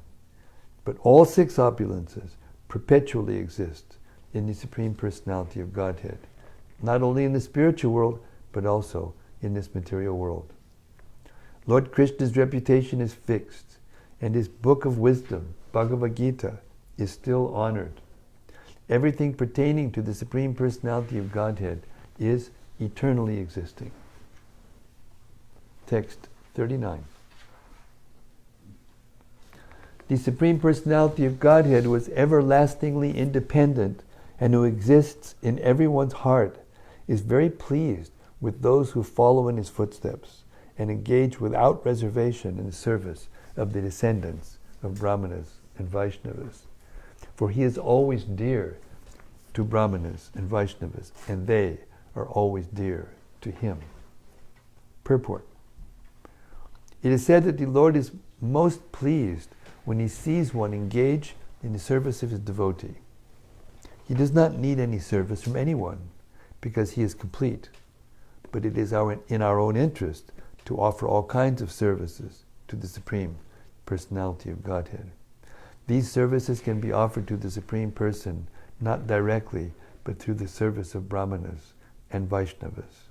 but all six opulences perpetually exist in the Supreme Personality of Godhead, not only in the spiritual world, but also in this material world. Lord Krishna's reputation is fixed, and his book of wisdom, Bhagavad Gita, is still honored. Everything pertaining to the Supreme Personality of Godhead is eternally existing. Text 39. The Supreme Personality of Godhead was everlastingly independent and who exists in everyone's heart, is very pleased with those who follow in his footsteps and engage without reservation in the service of the descendants of Brahmanas and Vaishnavas. For he is always dear to Brahmanas and Vaishnavas, and they are always dear to him. Purport. It is said that the Lord is most pleased when he sees one engage in the service of his devotee. He does not need any service from anyone because he is complete, but it is in our own interest to offer all kinds of services to the Supreme Personality of Godhead. These services can be offered to the Supreme Person not directly, but through the service of Brahmanas and Vaishnavas.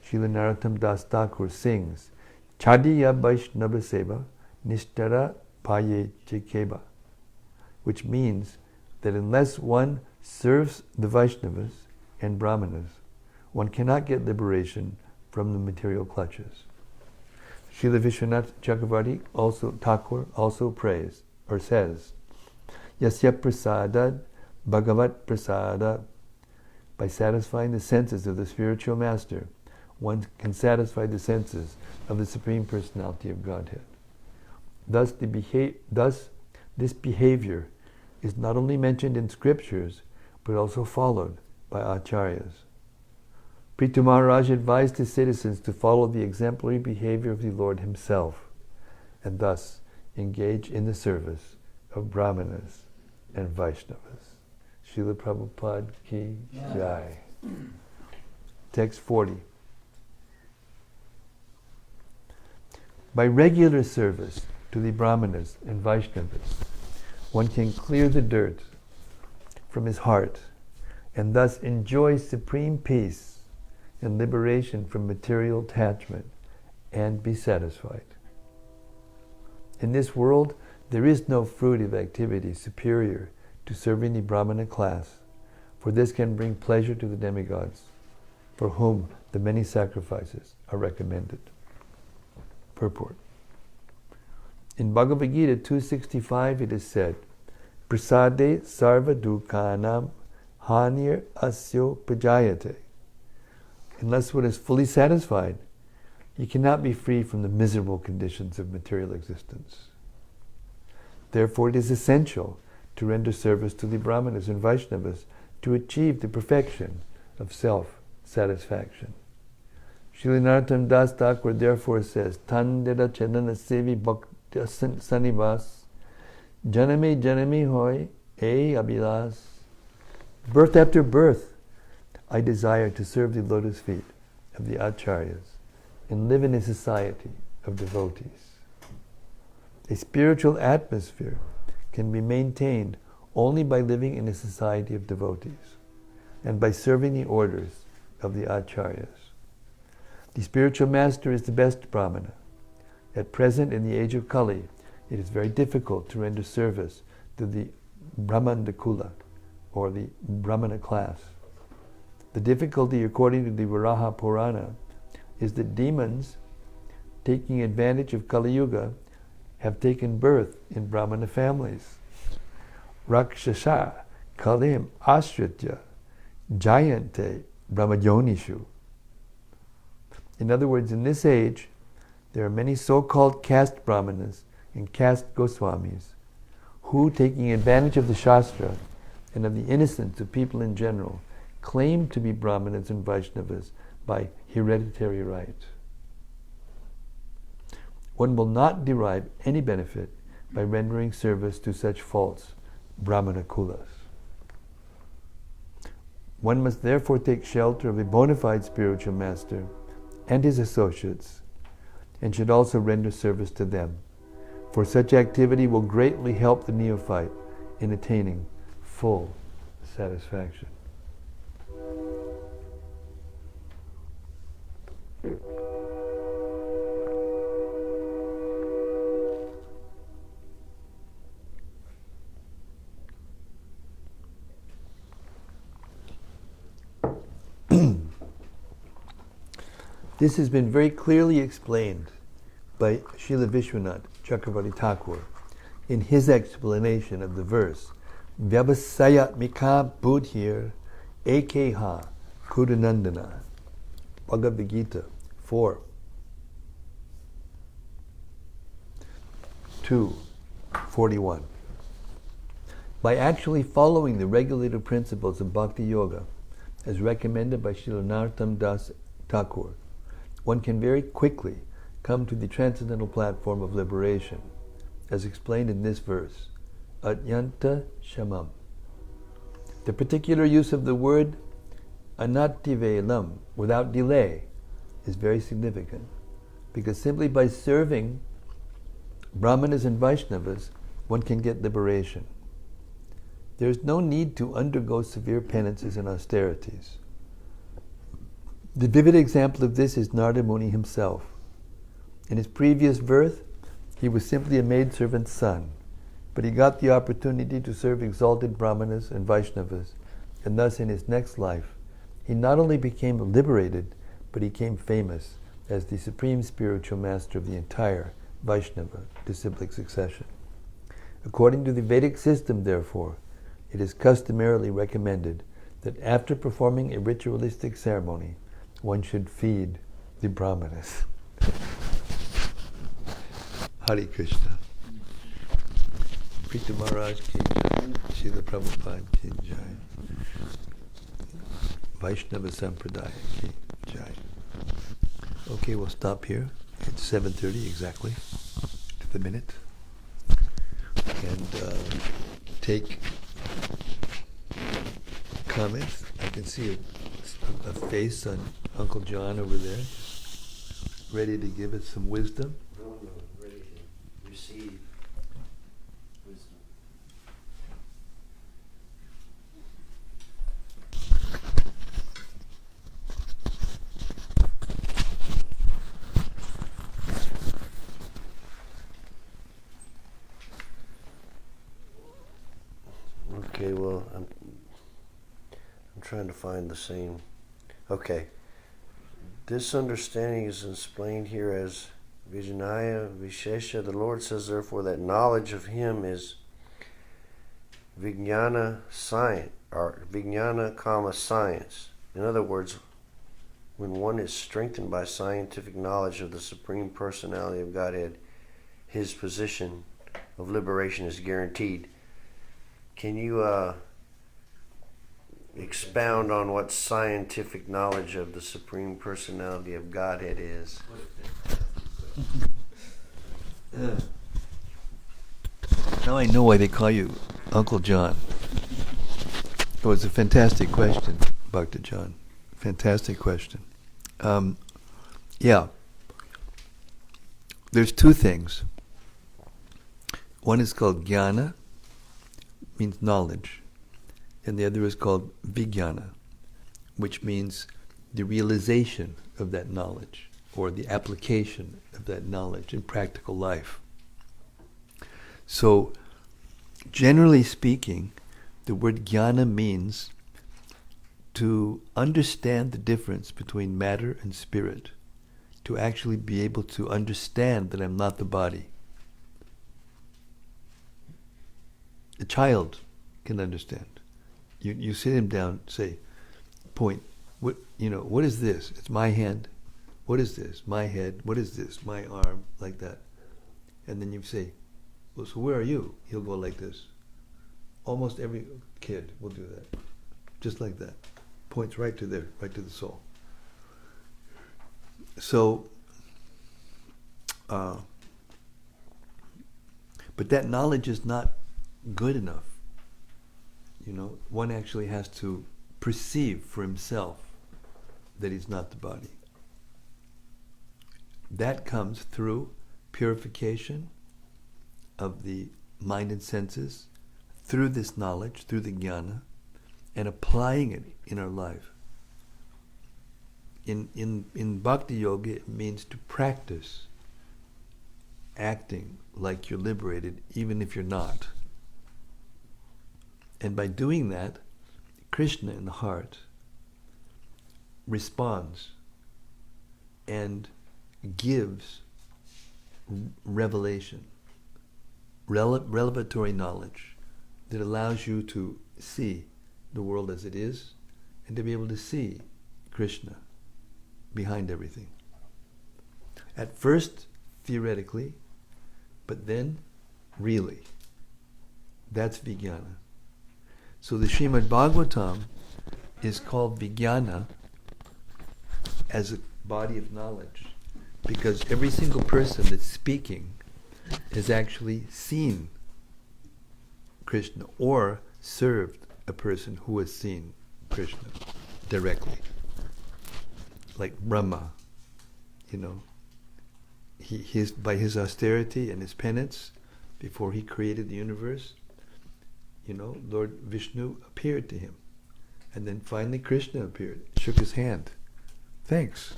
Srila Narottam Das Thakur sings, Chadiya Vaishnava Seva Nishtara Paye Chekeba, which means that unless one serves the Vaishnavas and Brahmanas, one cannot get liberation from the material clutches. Srila Vishwanath Chakravarti Thakur also prays or says, Yasya Prasadad Bhagavat Prasada. By satisfying the senses of the spiritual master, one can satisfy the senses of the Supreme Personality of Godhead. Thus, this behavior is not only mentioned in scriptures, but also followed by acharyas. Prthu Maharaja advised his citizens to follow the exemplary behavior of the Lord himself, and thus engage in the service of Brahmanas and Vaishnavas. Srila Prabhupada ki jai. Text 40. By regular service to the Brahmanas and Vaishnavas, one can clear the dirt from his heart and thus enjoy supreme peace and liberation from material attachment and be satisfied. In this world, there is no fruitive activity superior to serving the Brahmana class, for this can bring pleasure to the demigods, for whom the many sacrifices are recommended. Purport. In Bhagavad Gita 265 it is said, Prasade sarva dukhanam hanir asyo pajayate. Unless one is fully satisfied, he cannot be free from the miserable conditions of material existence. Therefore it is essential to render service to the Brahmanas and Vaishnavas to achieve the perfection of self-satisfaction. Srila Narottam Das Thakur therefore says, Tandira Chandana Sevi Bhakti Sanivas Janame Janame Hoy E Abhilas. Birth after birth, I desire to serve the lotus feet of the acharyas and live in a society of devotees. A spiritual atmosphere can be maintained only by living in a society of devotees and by serving the orders of the acharyas. The spiritual master is the best Brahmana. At present, in the age of Kali, it is very difficult to render service to the Brahmana Kula, or the Brahmana class. The difficulty, according to the Varaha Purana, is that demons, taking advantage of Kali Yuga, have taken birth in Brahmana families. Rakshasa Kalim Ashritya Jayante Brahmayonishu. In other words, in this age, there are many so-called caste Brahmanas and caste Goswamis who, taking advantage of the Shastra and of the innocence of people in general, claim to be Brahmanas and Vaishnavas by hereditary right. One will not derive any benefit by rendering service to such false Brahmana kulas. One must therefore take shelter of a bona fide spiritual master and his associates, and should also render service to them, for such activity will greatly help the neophyte in attaining full satisfaction. This has been very clearly explained by Srila Vishwanath Chakravarti Thakur in his explanation of the verse Vyavasayatmika buddhir ekeha kudanandana, Bhagavad Gita 4:2-41. By actually following the regulative principles of Bhakti Yoga, as recommended by Srila Narottam Das Thakur, one can very quickly come to the transcendental platform of liberation, as explained in this verse, Atyanta Shamam. The particular use of the word anativelam, without delay, is very significant, because simply by serving Brahmanas and Vaishnavas, one can get liberation. There is no need to undergo severe penances and austerities. The vivid example of this is Narada Muni himself. In his previous birth, he was simply a maidservant's son, but he got the opportunity to serve exalted Brahmanas and Vaishnavas, and thus in his next life, he not only became liberated, but he became famous as the supreme spiritual master of the entire Vaishnava disciplic succession. According to the Vedic system, therefore, it is customarily recommended that after performing a ritualistic ceremony, one should feed the Brahmanas. Hare Krishna. Prthu Maharaj ki jai. Srila Prabhupada ki jai. Vaishnava Sampradaya ki jai. Okay, we'll stop here. It's 7:30 exactly, to the minute. And take comments. I can see a face on Uncle John over there, ready to give us some wisdom. Ready to receive wisdom. Okay, well, I'm trying to find the same. Okay. This understanding is explained here as Vijnaya Vishesha. The Lord says, therefore, that knowledge of Him is Vijnana science, or Vijnana, science. In other words, when one is strengthened by scientific knowledge of the Supreme Personality of Godhead, his position of liberation is guaranteed. Can you expound on what scientific knowledge of the Supreme Personality of Godhead is? Now I know why they call you Uncle John. It was a fantastic question, Bhakta John. Fantastic question. Yeah. There's two things. One is called jnana, means knowledge. And the other is called vijnana, which means the realization of that knowledge, or the application of that knowledge in practical life. So, generally speaking, the word jnana means to understand the difference between matter and spirit, to actually be able to understand that I'm not the body. A child can understand. You sit him down, say, point, what is this? It's my hand. What is this? My head. What is this? My arm, like that. And then you say, well, so where are you? He'll go like this. Almost every kid will do that, just like that. Points right to there, right to the soul. So, but that knowledge is not good enough. One actually has to perceive for himself that he's not the body. That comes through purification of the mind and senses, through this knowledge, through the jnana, and applying it in our life. In Bhakti Yoga, it means to practice acting like you're liberated, even if you're not. And by doing that, Krishna in the heart responds and gives revelation, revelatory knowledge that allows you to see the world as it is and to be able to see Krishna behind everything. At first, theoretically, but then really. That's Vijnana. So the Srimad-Bhagavatam is called Vijnana as a body of knowledge because every single person that's speaking has actually seen Krishna or served a person who has seen Krishna directly. Like Brahma, by his austerity and his penance, before he created the universe, Lord Vishnu appeared to him. And then finally Krishna appeared, shook his hand. Thanks.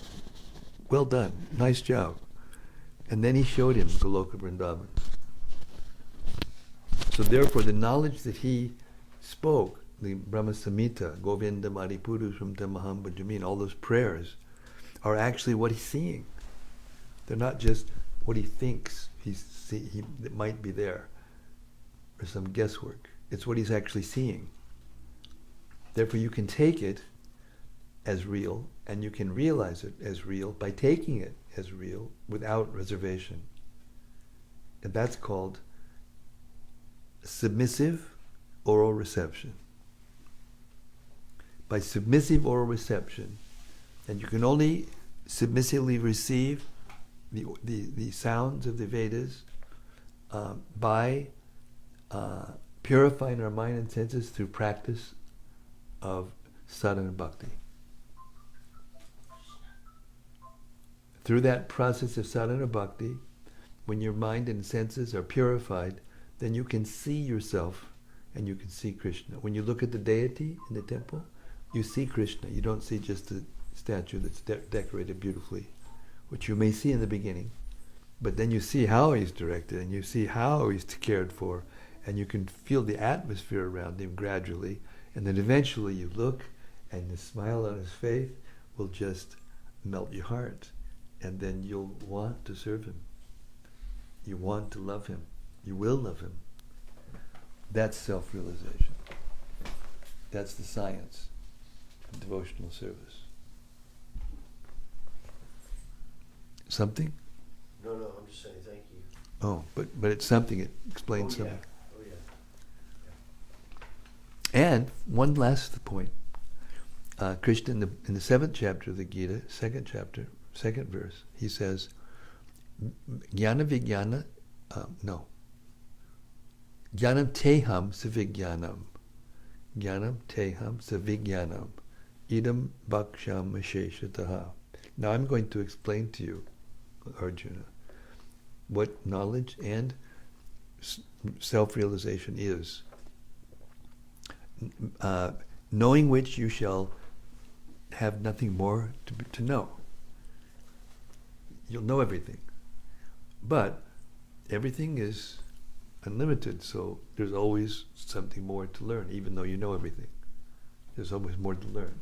Well done. Nice job. And then he showed him Goloka Vrindavan. So therefore the knowledge that he spoke, the Brahma Samhita, Govinda Maripurusham Tamaham Bhajamin, all those prayers, are actually what he's seeing. They're not just what he thinks that might be there, or some guesswork. It's what he's actually seeing. Therefore you can take it as real, and you can realize it as real by taking it as real without reservation. And that's called submissive oral reception. By submissive oral reception, and you can only submissively receive the sounds of the Vedas by purifying our mind and senses through practice of sadhana bhakti. Through that process of sadhana bhakti, when your mind and senses are purified, then you can see yourself and you can see Krishna. When you look at the deity in the temple, you see Krishna. You don't see just a statue that's decorated beautifully, which you may see in the beginning, but then you see how he's directed and you see how he's cared for, and you can feel the atmosphere around him gradually, and then eventually you look and the smile on his face will just melt your heart, and then you'll want to serve him. You want to love him. You will love him. That's self-realization. That's the science of devotional service. Something? No, I'm just saying thank you. Oh, but it's something. It explains something. Oh yeah. And one last point. Krishna in the 7th chapter of the Gita, 2nd chapter, 2nd verse, he says, Jnana Vijnana, Jnanam teham savijnanam. Jnanam teham savijnanam. Idam bhaksham asheshataha. Now I'm going to explain to you, Arjuna, what knowledge and self-realization is. Knowing which you shall have nothing more to know. You'll know everything. But everything is unlimited, so there's always something more to learn, even though you know everything. There's always more to learn.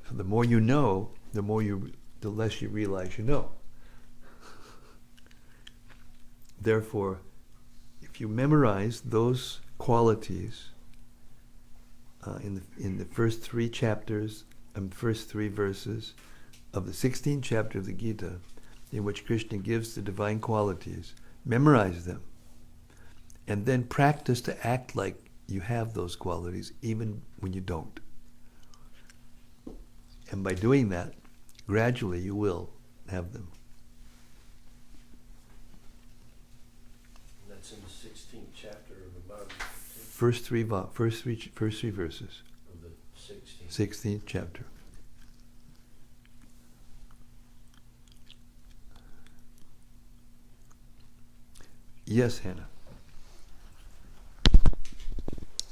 So the more you know, the less you realize you know. Therefore, if you memorize those qualities in the first 3 chapters and first 3 verses of the 16th chapter of the Gita, in which Krishna gives the divine qualities, memorize them, and then practice to act like you have those qualities even when you don't. And by doing that, gradually you will have them. That's in the 16th chapter of the Bible. First three verses. Of the 16th. 16th chapter. Yes, Hannah.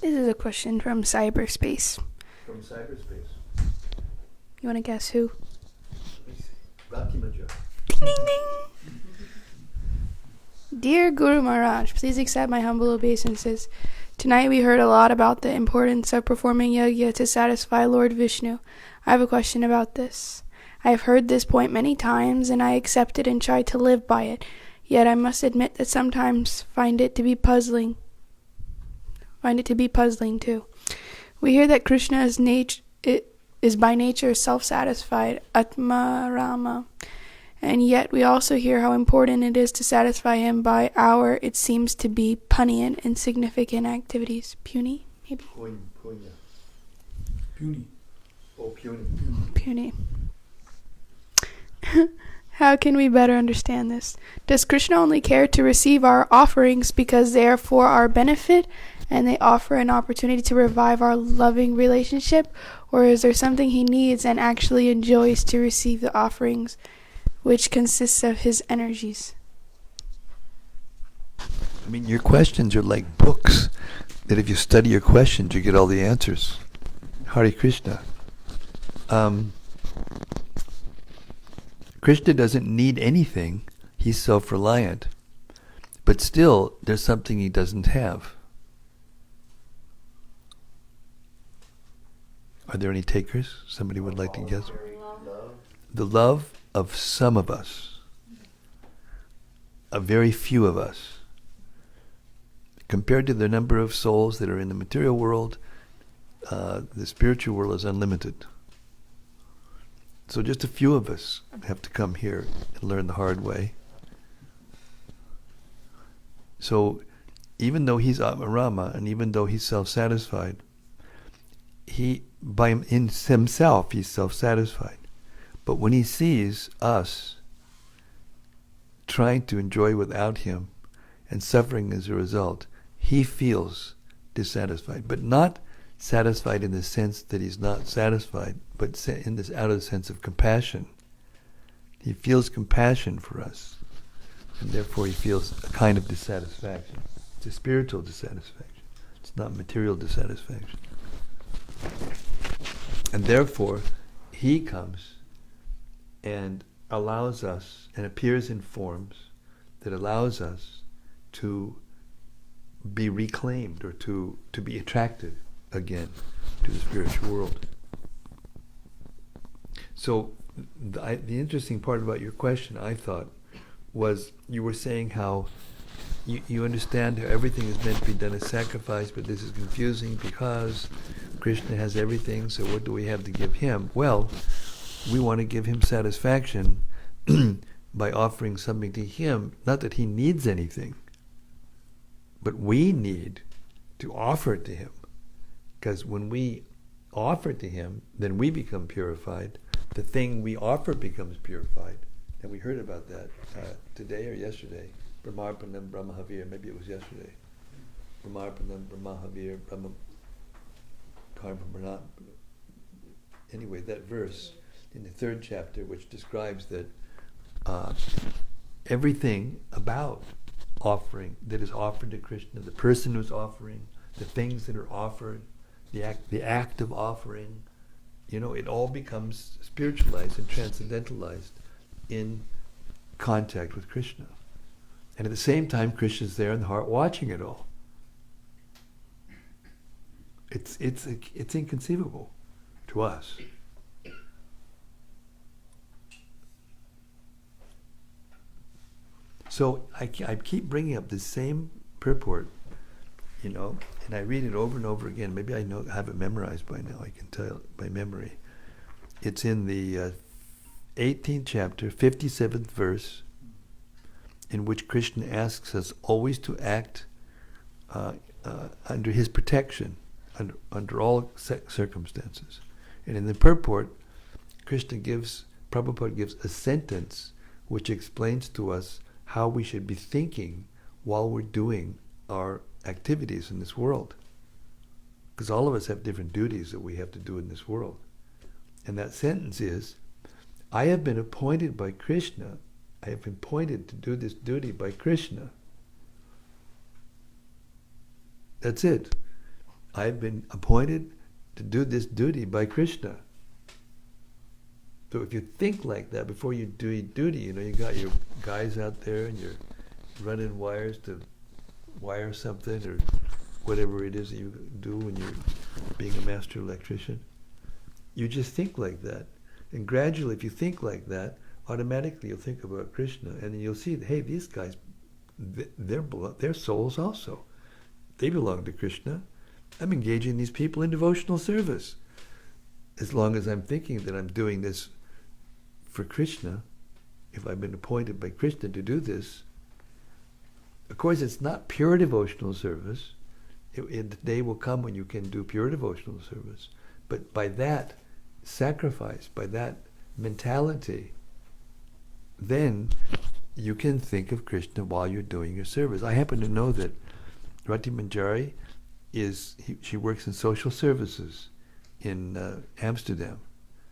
This is a question from cyberspace. From cyberspace. You want to guess who? Rakimaja. Ding, ding, ding. Dear Guru Maharaj, please accept my humble obeisances. Tonight we heard a lot about the importance of performing yajna to satisfy Lord Vishnu. I have a question about this. I have heard this point many times and I accept it and try to live by it. Yet I must admit that sometimes find it to be puzzling too. We hear that Krishna is by nature self-satisfied, Atma Rama. And yet we also hear how important it is to satisfy him by our, it seems to be, punny and insignificant activities. Puny, maybe? Punya. Puny. Oh, puny. Puny. How can we better understand this? Does Krishna only care to receive our offerings because they are for our benefit and they offer an opportunity to revive our loving relationship? Or is there something he needs and actually enjoys to receive the offerings, which consists of his energies? I mean, your questions are like books that if you study your questions, you get all the answers. Hare Krishna. Krishna doesn't need anything. He's self-reliant. But still, there's something he doesn't have. Are there any takers? Somebody would like to guess? The love of some of us. A very few of us. Compared to the number of souls that are in the material world, the spiritual world is unlimited. So just a few of us have to come here and learn the hard way. So even though he's Atma-Rama and even though he's self-satisfied, in himself he's self-satisfied. But when he sees us trying to enjoy without him and suffering as a result, he feels dissatisfied. But not satisfied in the sense that he's not satisfied, but in this out of the sense of compassion. He feels compassion for us, and therefore he feels a kind of dissatisfaction. It's a spiritual dissatisfaction. It's not material dissatisfaction. And therefore, he comes and allows us, and appears in forms that allows us to be reclaimed or to be attracted again to the spiritual world. So the interesting part about your question, I thought, was you were saying how you understand how everything is meant to be done as sacrifice, but this is confusing because Krishna has everything, so what do we have to give him? Well, we want to give him satisfaction by offering something to him, not that he needs anything, but we need to offer it to him. Because when we offer to him, then we become purified. The thing we offer becomes purified. And we heard about that today or yesterday. Brahmarpanam Brahmahavir, maybe it was yesterday. Brahmarpanam Brahmahavir Brahma Karma Brahma. Anyway, that verse in the 3rd chapter, which describes that everything about offering that is offered to Krishna, the person who's offering, the things that are offered, the act of offering, it all becomes spiritualized and transcendentalized in contact with Krishna. And at the same time, Krishna's there in the heart watching it all. It's inconceivable to us. So I keep bringing up the same purport, and I read it over and over again. Maybe I have it memorized by now. I can tell it by memory. It's in the 18th chapter, 57th verse, in which Krishna asks us always to act under his protection, under all circumstances. And in the purport, Prabhupada gives a sentence which explains to us how we should be thinking while we're doing our activities in this world. Because all of us have different duties that we have to do in this world. And that sentence is, I have been appointed by Krishna, I have been appointed to do this duty by Krishna. That's it. I've been appointed to do this duty by Krishna. So if you think like that before you do your duty, you got your guys out there and you're running wires to wire something or whatever it is that you do when you're being a master electrician. You just think like that. And gradually, if you think like that, automatically you'll think about Krishna, and then you'll see, hey, these guys, they're souls also. They belong to Krishna. I'm engaging these people in devotional service. As long as I'm thinking that I'm doing this for Krishna, if I've been appointed by Krishna to do this, of course it's not pure devotional service. The day will come when you can do pure devotional service. But by that sacrifice, by that mentality, then you can think of Krishna while you're doing your service. I happen to know that Rati Manjari she works in social services in Amsterdam.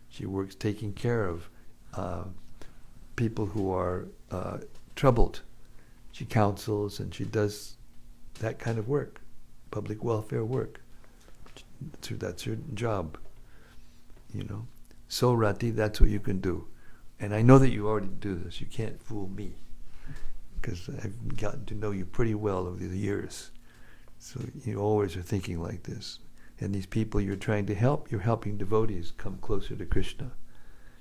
She works taking care of people who are troubled. She counsels and she does that kind of work, public welfare work. That's her job, So Rati, that's what you can do. And I know that you already do this. You can't fool me, because I've gotten to know you pretty well over the years. So you always are thinking like this. And these people you're trying to help, you're helping devotees come closer to Krishna.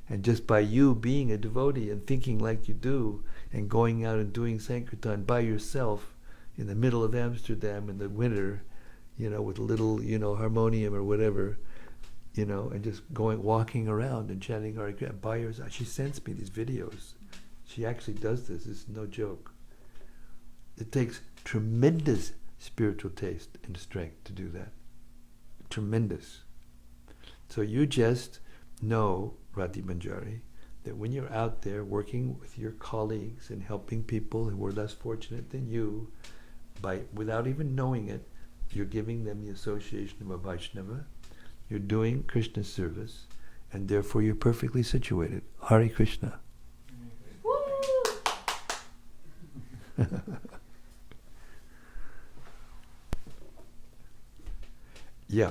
And just by you being a devotee and thinking like you do, and going out and doing Sankirtan by yourself in the middle of Amsterdam in the winter, with a little, harmonium or whatever, and just walking around and chanting Hare Krishna by yourself. She sends me these videos. She actually does this. It's no joke. It takes tremendous spiritual taste and strength to do that. Tremendous. So you just know, Rati Manjari, that when you're out there working with your colleagues and helping people who are less fortunate than you, without even knowing it, you're giving them the association of a Vaishnava, you're doing Krishna service, and therefore you're perfectly situated. Hare Krishna. Yeah.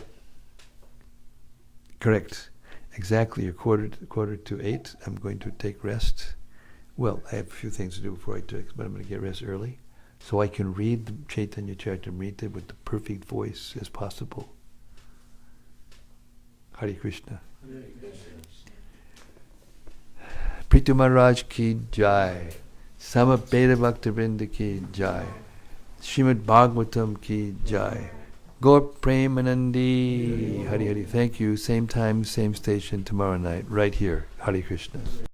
Correct. Exactly a quarter to 8. I'm going to take rest. Well, I have a few things to do before I take, but I'm going to get rest early, so I can read the Chaitanya Charitamrita with the perfect voice as possible. Hare Krishna. Prthu Maharaj ki jai. Samapeda Bhaktivinoda ki jai. Srimad-Bhagavatam ki jai. Gaur Premanandi. Hari Hari. Thank you. Same time, same station tomorrow night, right here. Hare Krishna.